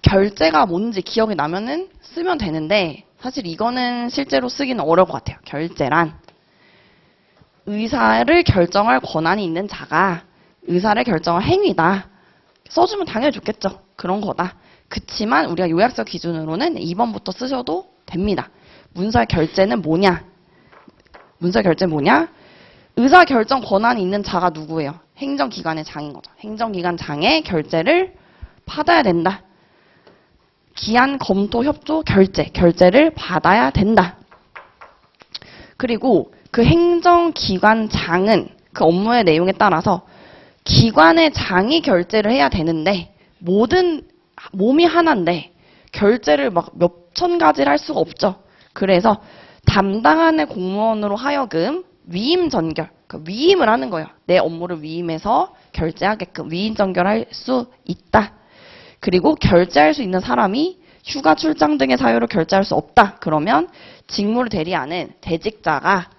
결제가 뭔지 기억이 나면은 쓰면 되는데 사실 이거는 실제로 쓰기는 어려울 것 같아요. 결제란 의사를 결정할 권한이 있는 자가 의사를 결정할 행위다. 써주면 당연히 좋겠죠. 그런 거다. 그치만 우리가 요약서 기준으로는 2번부터 쓰셔도 됩니다. 문서의 결제는 뭐냐? 의사 결정 권한이 있는 자가 누구예요? 행정기관의 장인 거죠. 행정기관 장의 결제를 받아야 된다. 기한, 검토, 협조, 결제를 받아야 된다. 그리고 그 행정기관 장은 그 업무의 내용에 따라서 기관의 장이 결제를 해야 되는데 몸이 하나인데 결제를 막 몇천 가지를 할 수가 없죠. 그래서 담당하는 공무원으로 하여금 위임 전결, 그러니까 위임을 하는 거예요. 내 업무를 위임해서 결제하게끔 위임 전결할 수 있다. 그리고 결제할 수 있는 사람이 휴가, 출장 등의 사유로 결제할 수 없다. 그러면 직무를 대리하는 대직자가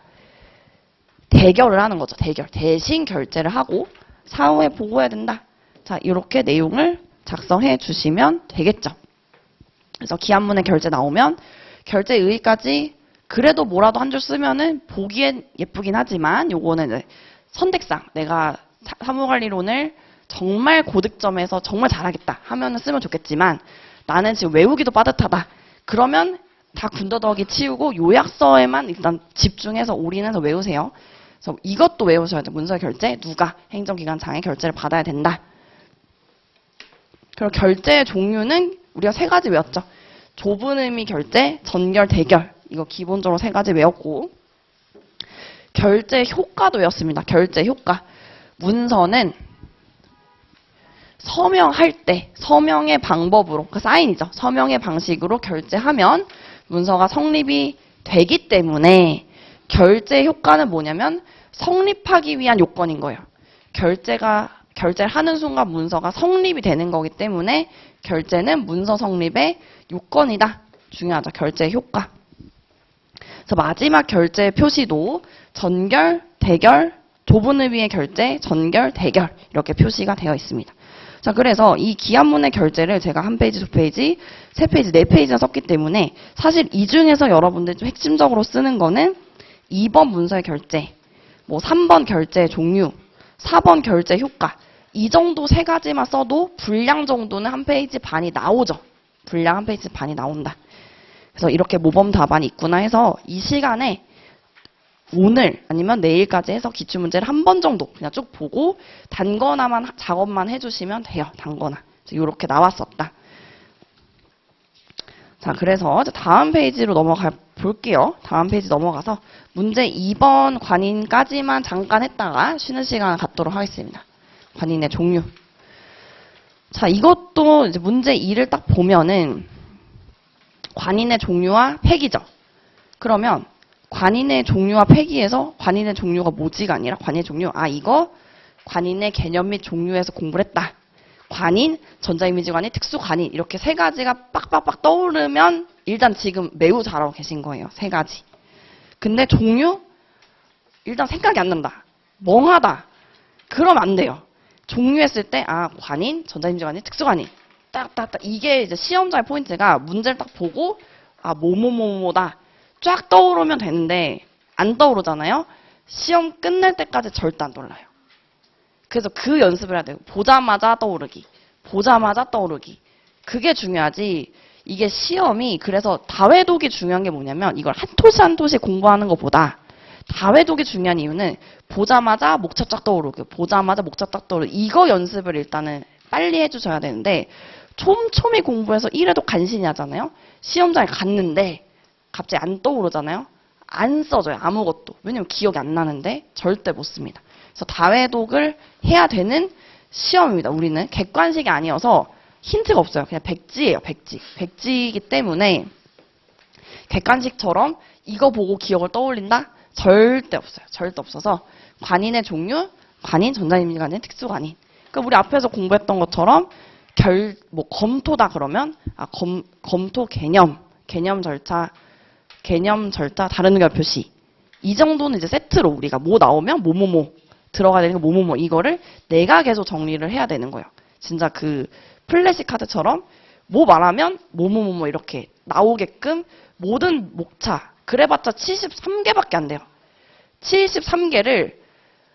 대결을 하는 거죠. 대신 결제를 하고 사후에 보고해야 된다. 자, 이렇게 내용을 작성해 주시면 되겠죠. 그래서 기한문의 결제 나오면 결제 의의까지 그래도 뭐라도 한 줄 쓰면은 보기엔 예쁘긴 하지만 요거는 이제 선택상 내가 사무관리론을 정말 고득점에서 정말 잘하겠다 하면은 쓰면 좋겠지만 나는 지금 외우기도 빠듯하다. 그러면 다 군더더기 치우고 요약서에만 일단 집중해서 올인해서 외우세요. 그래서 이것도 외우셔야 돼요. 문서 결제 누가 행정기관 장의 결제를 받아야 된다. 그리고 결제의 종류는 우리가 세 가지 외웠죠. 좁은 의미 결제, 전결, 대결. 이거 기본적으로 세 가지 외웠고 결제 효과도 외웠습니다. 결제 효과. 문서는 서명할 때 서명의 방법으로, 그 사인이죠. 서명의 방식으로 결제하면 문서가 성립이 되기 때문에 결제 효과는 뭐냐면 성립하기 위한 요건인 거예요. 결제를 하는 순간 문서가 성립이 되는 거기 때문에 결제는 문서 성립의 요건이다. 중요하죠. 결제 효과. 그래서 마지막 결제 표시도 전결, 대결, 좁은 의미의 결제, 전결, 대결 이렇게 표시가 되어 있습니다. 자, 그래서 이 기한문의 결제를 제가 한 페이지, 두 페이지, 세 페이지, 네 페이지나 썼기 때문에 사실 이 중에서 여러분들이 좀 핵심적으로 쓰는 거는 2번 문서의 결제, 뭐 3번 결제 종류, 4번 결제 효과 이 정도 세 가지만 써도 분량 정도는 한 페이지 반이 나오죠. 분량 한 페이지 반이 나온다. 그래서 이렇게 모범 답안이 있구나 해서 이 시간에 오늘 아니면 내일까지 해서 기출문제를 한 번 정도 그냥 쭉 보고 단거나만 작업만 해주시면 돼요. 단거나. 이렇게 나왔었다. 자, 그래서 다음 페이지로 넘어가 볼게요. 다음 페이지 넘어가서 문제 2번 관인까지만 잠깐 했다가 쉬는 시간을 갖도록 하겠습니다. 관인의 종류. 자, 이것도 이제 문제 2를 딱 보면은 관인의 종류와 폐기죠. 그러면 관인의 종류와 폐기에서 관인의 종류가 뭐지가 아니라 관인의 종류. 이거 관인의 개념 및 종류에서 공부를 했다. 관인, 전자이미지 관인, 특수 관인 이렇게 세 가지가 빡빡빡 떠오르면 일단 지금 매우 잘하고 계신 거예요. 세 가지. 근데 종류? 일단 생각이 안 난다. 멍하다. 그러면 안 돼요. 종류했을 때 관인, 전자이미지 관인, 특수 관인. 딱딱딱 이게 이제 시험자의 포인트가 문제를 딱 보고 뭐뭐뭐뭐다. 쫙 떠오르면 되는데 안 떠오르잖아요. 시험 끝날 때까지 절대 안 떠올라요. 그래서 그 연습을 해야 돼요. 보자마자 떠오르기. 보자마자 떠오르기. 그게 중요하지. 이게 시험이 그래서 다회독이 중요한 게 뭐냐면 이걸 한 토시 한 토시 공부하는 것보다 다회독이 중요한 이유는 보자마자 목차 쫙 떠오르고 보자마자 목차 딱 떠오르고 이거 연습을 일단은 빨리 해주셔야 되는데 촘촘히 공부해서 1회독 간신히 하잖아요. 시험장에 갔는데 갑자기 안 떠오르잖아요. 안 써져요. 아무것도. 왜냐면 기억이 안 나는데 절대 못 씁니다. 그래서 다회독을 해야 되는 시험입니다. 우리는 객관식이 아니어서 힌트가 없어요. 그냥 백지예요. 백지. 백지이기 때문에 객관식처럼 이거 보고 기억을 떠올린다? 절대 없어요. 절대 없어서 관인의 종류, 관인, 전자이미지 관인, 특수 관인. 그러니까 우리 앞에서 공부했던 것처럼 검토다 그러면 검토 개념 절차, 다른 의견 표시. 이 정도는 이제 세트로 우리가 뭐 나오면 뭐뭐뭐 들어가야 되는 거 뭐뭐뭐 이거를 내가 계속 정리를 해야 되는 거예요. 진짜 그 플래시 카드처럼 뭐 말하면 뭐뭐뭐 이렇게 나오게끔 모든 목차 그래봤자 73개밖에 안 돼요. 73개를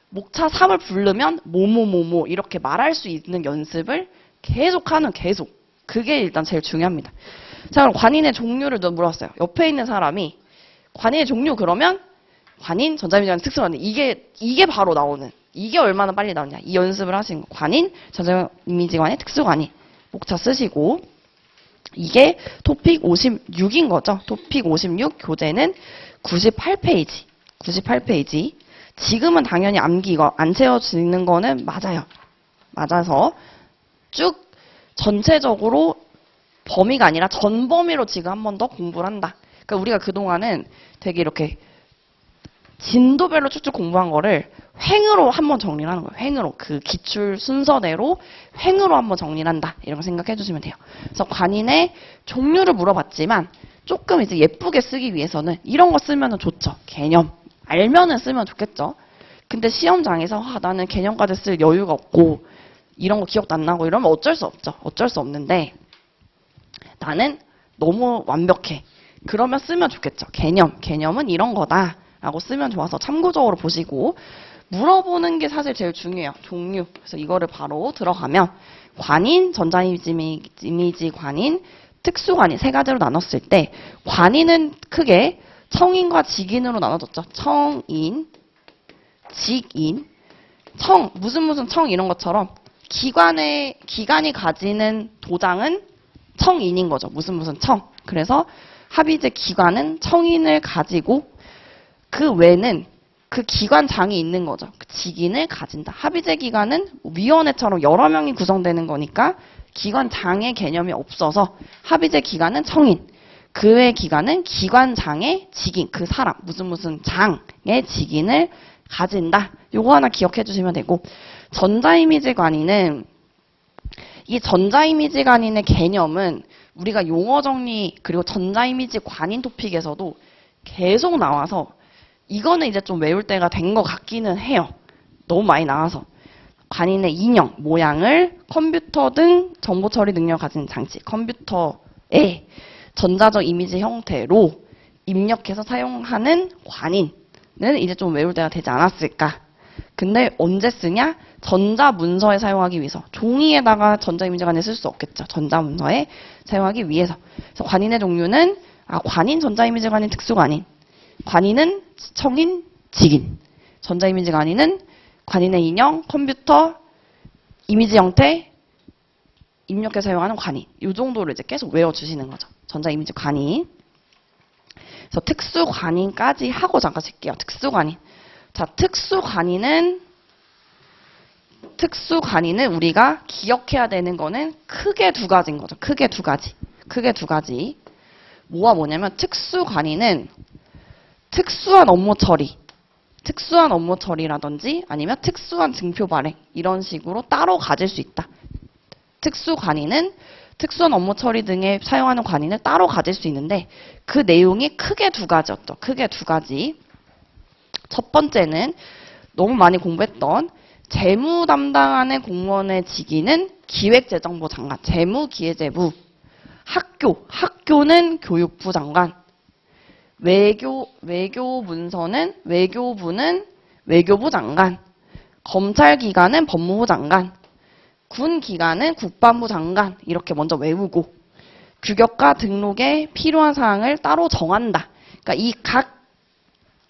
목차 3을 부르면 뭐뭐뭐뭐 이렇게 말할 수 있는 연습을 계속하는 계속. 그게 일단 제일 중요합니다. 자, 그럼 관인의 종류를 물어봤어요. 옆에 있는 사람이 관인의 종류 그러면 관인, 전자이미지 관인, 특수 관인 이게 바로 나오는 이게 얼마나 빨리 나오냐 이 연습을 하시는 거. 관인, 전자이미지 관인, 특수 관인 목차 쓰시고 이게 토픽 56인 거죠. 토픽 56 교재는 98페이지. 98페이지. 지금은 당연히 암기 이거 안 채워지는 거는 맞아요. 맞아서 쭉 전체적으로 범위가 아니라 전범위로 지금 한 번 더 공부를 한다. 그러니까 우리가 그동안은 되게 이렇게 진도별로 쭉쭉 공부한 거를 횡으로 한번 정리를 하는 거예요. 횡으로. 그 기출 순서대로 횡으로 한번 정리를 한다. 이런 거 생각해 주시면 돼요. 그래서 관인의 종류를 물어봤지만 조금 이제 예쁘게 쓰기 위해서는 이런 거 쓰면 좋죠. 개념. 알면은 쓰면 좋겠죠. 근데 시험장에서 나는 개념까지 쓸 여유가 없고 이런 거 기억도 안 나고 이러면 어쩔 수 없죠. 어쩔 수 없는데 나는 너무 완벽해. 그러면 쓰면 좋겠죠. 개념은 이런 거다. 라고 쓰면 좋아서 참고적으로 보시고 물어보는 게 사실 제일 중요해요. 종류. 그래서 이거를 바로 들어가면 관인, 전자이미지 관인, 특수관인 세 가지로 나눴을 때 관인은 크게 청인과 직인으로 나눠졌죠. 청인, 직인, 무슨 청 이런 것처럼 기관이 가지는 도장은 청인인 거죠. 무슨 청. 그래서 합의제 기관은 청인을 가지고 그 외는 그 기관장이 있는 거죠. 그 직인을 가진다. 합의제 기관은 위원회처럼 여러 명이 구성되는 거니까 기관장의 개념이 없어서 합의제 기관은 청인, 그 외 기관은 기관장의 직인, 그 사람, 무슨 장의 직인을 가진다. 요거 하나 기억해 주시면 되고, 전자이미지 관인은 이 전자이미지 관인의 개념은 우리가 용어 정리 그리고 전자이미지 관인 토픽에서도 계속 나와서 이거는 이제 좀 외울 때가 된 것 같기는 해요. 너무 많이 나와서. 관인의 인형, 모양을 컴퓨터 등 정보 처리 능력을 가진 장치, 컴퓨터에 전자적 이미지 형태로 입력해서 사용하는 관인은 이제 좀 외울 때가 되지 않았을까. 근데 언제 쓰냐? 전자문서에 사용하기 위해서. 종이에다가 전자이미지 관인 쓸 수 없겠죠. 전자문서에 사용하기 위해서. 그래서 관인의 종류는 관인, 전자이미지 관인, 특수관인. 관인은 청인, 직인. 전자이미지 관인은 관인의 인형, 컴퓨터, 이미지 형태, 입력해 사용하는 관인. 이 정도를 이제 계속 외워주시는 거죠. 전자이미지 관인. 그래서 특수관인까지 하고 잠깐 쉴게요. 특수관인. 자, 특수관인은 우리가 기억해야 되는 거는 크게 두 가지인 거죠. 크게 두 가지. 뭐와 뭐냐면 특수관인은 특수한 업무 처리라든지 아니면 특수한 증표 발행 이런 식으로 따로 가질 수 있다. 특수관인은 특수한 업무 처리 등에 사용하는 관인을 따로 가질 수 있는데 그 내용이 크게 두 가지였죠. 크게 두 가지. 첫 번째는 너무 많이 공부했던 재무 담당하는 공무원의 직위는 기획재정부 장관, 재무기획재부, 학교는 교육부 장관, 외교부는 외교부 장관, 검찰기관은 법무부 장관, 군기관은 국방부 장관 이렇게 먼저 외우고 규격과 등록에 필요한 사항을 따로 정한다. 그러니까 이 각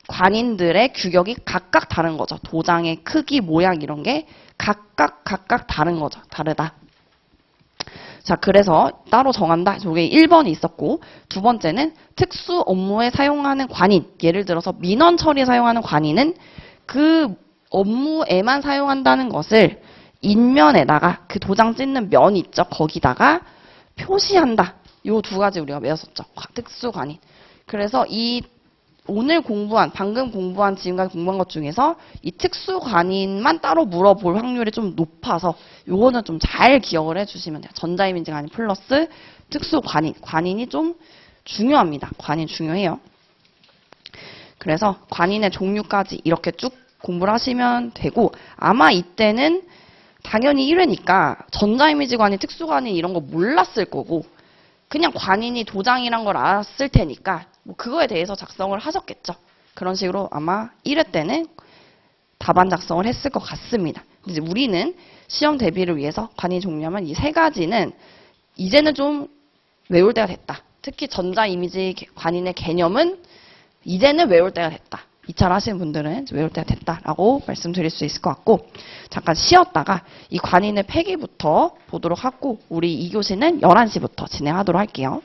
관인들의 규격이 각각 다른 거죠. 도장의 크기, 모양 이런 게 각각 다른 거죠. 다르다. 자, 그래서 따로 정한다. 저게 1번이 있었고 두 번째는 특수 업무에 사용하는 관인. 예를 들어서 민원 처리에 사용하는 관인은 그 업무에만 사용한다는 것을 인면에다가 그 도장 찍는 면 있죠. 거기다가 표시한다. 요 두 가지 우리가 외웠었죠. 특수관인. 그래서 방금 공부한 지금까지 공부한 것 중에서 이 특수관인만 따로 물어볼 확률이 좀 높아서 요거는 좀 잘 기억을 해주시면 돼요. 전자이미지 관인 플러스 특수관인. 관인이 좀 중요합니다. 관인 중요해요. 그래서 관인의 종류까지 이렇게 쭉 공부를 하시면 되고 아마 이때는 당연히 1회니까 전자이미지 관인, 특수관인 이런 거 몰랐을 거고 그냥 관인이 도장이란 걸 알았을 테니까 뭐 그거에 대해서 작성을 하셨겠죠. 그런 식으로 아마 1회 때는 답안 작성을 했을 것 같습니다. 이제 우리는 시험 대비를 위해서 관인 종류하면 이 세 가지는 이제는 좀 외울 때가 됐다. 특히 전자이미지 관인의 개념은 이제는 외울 때가 됐다. 2차를 하시는 분들은 외울 때가 됐다라고 말씀드릴 수 있을 것 같고 잠깐 쉬었다가 이 관인의 폐기부터 보도록 하고 우리 2교시는 11시부터 진행하도록 할게요.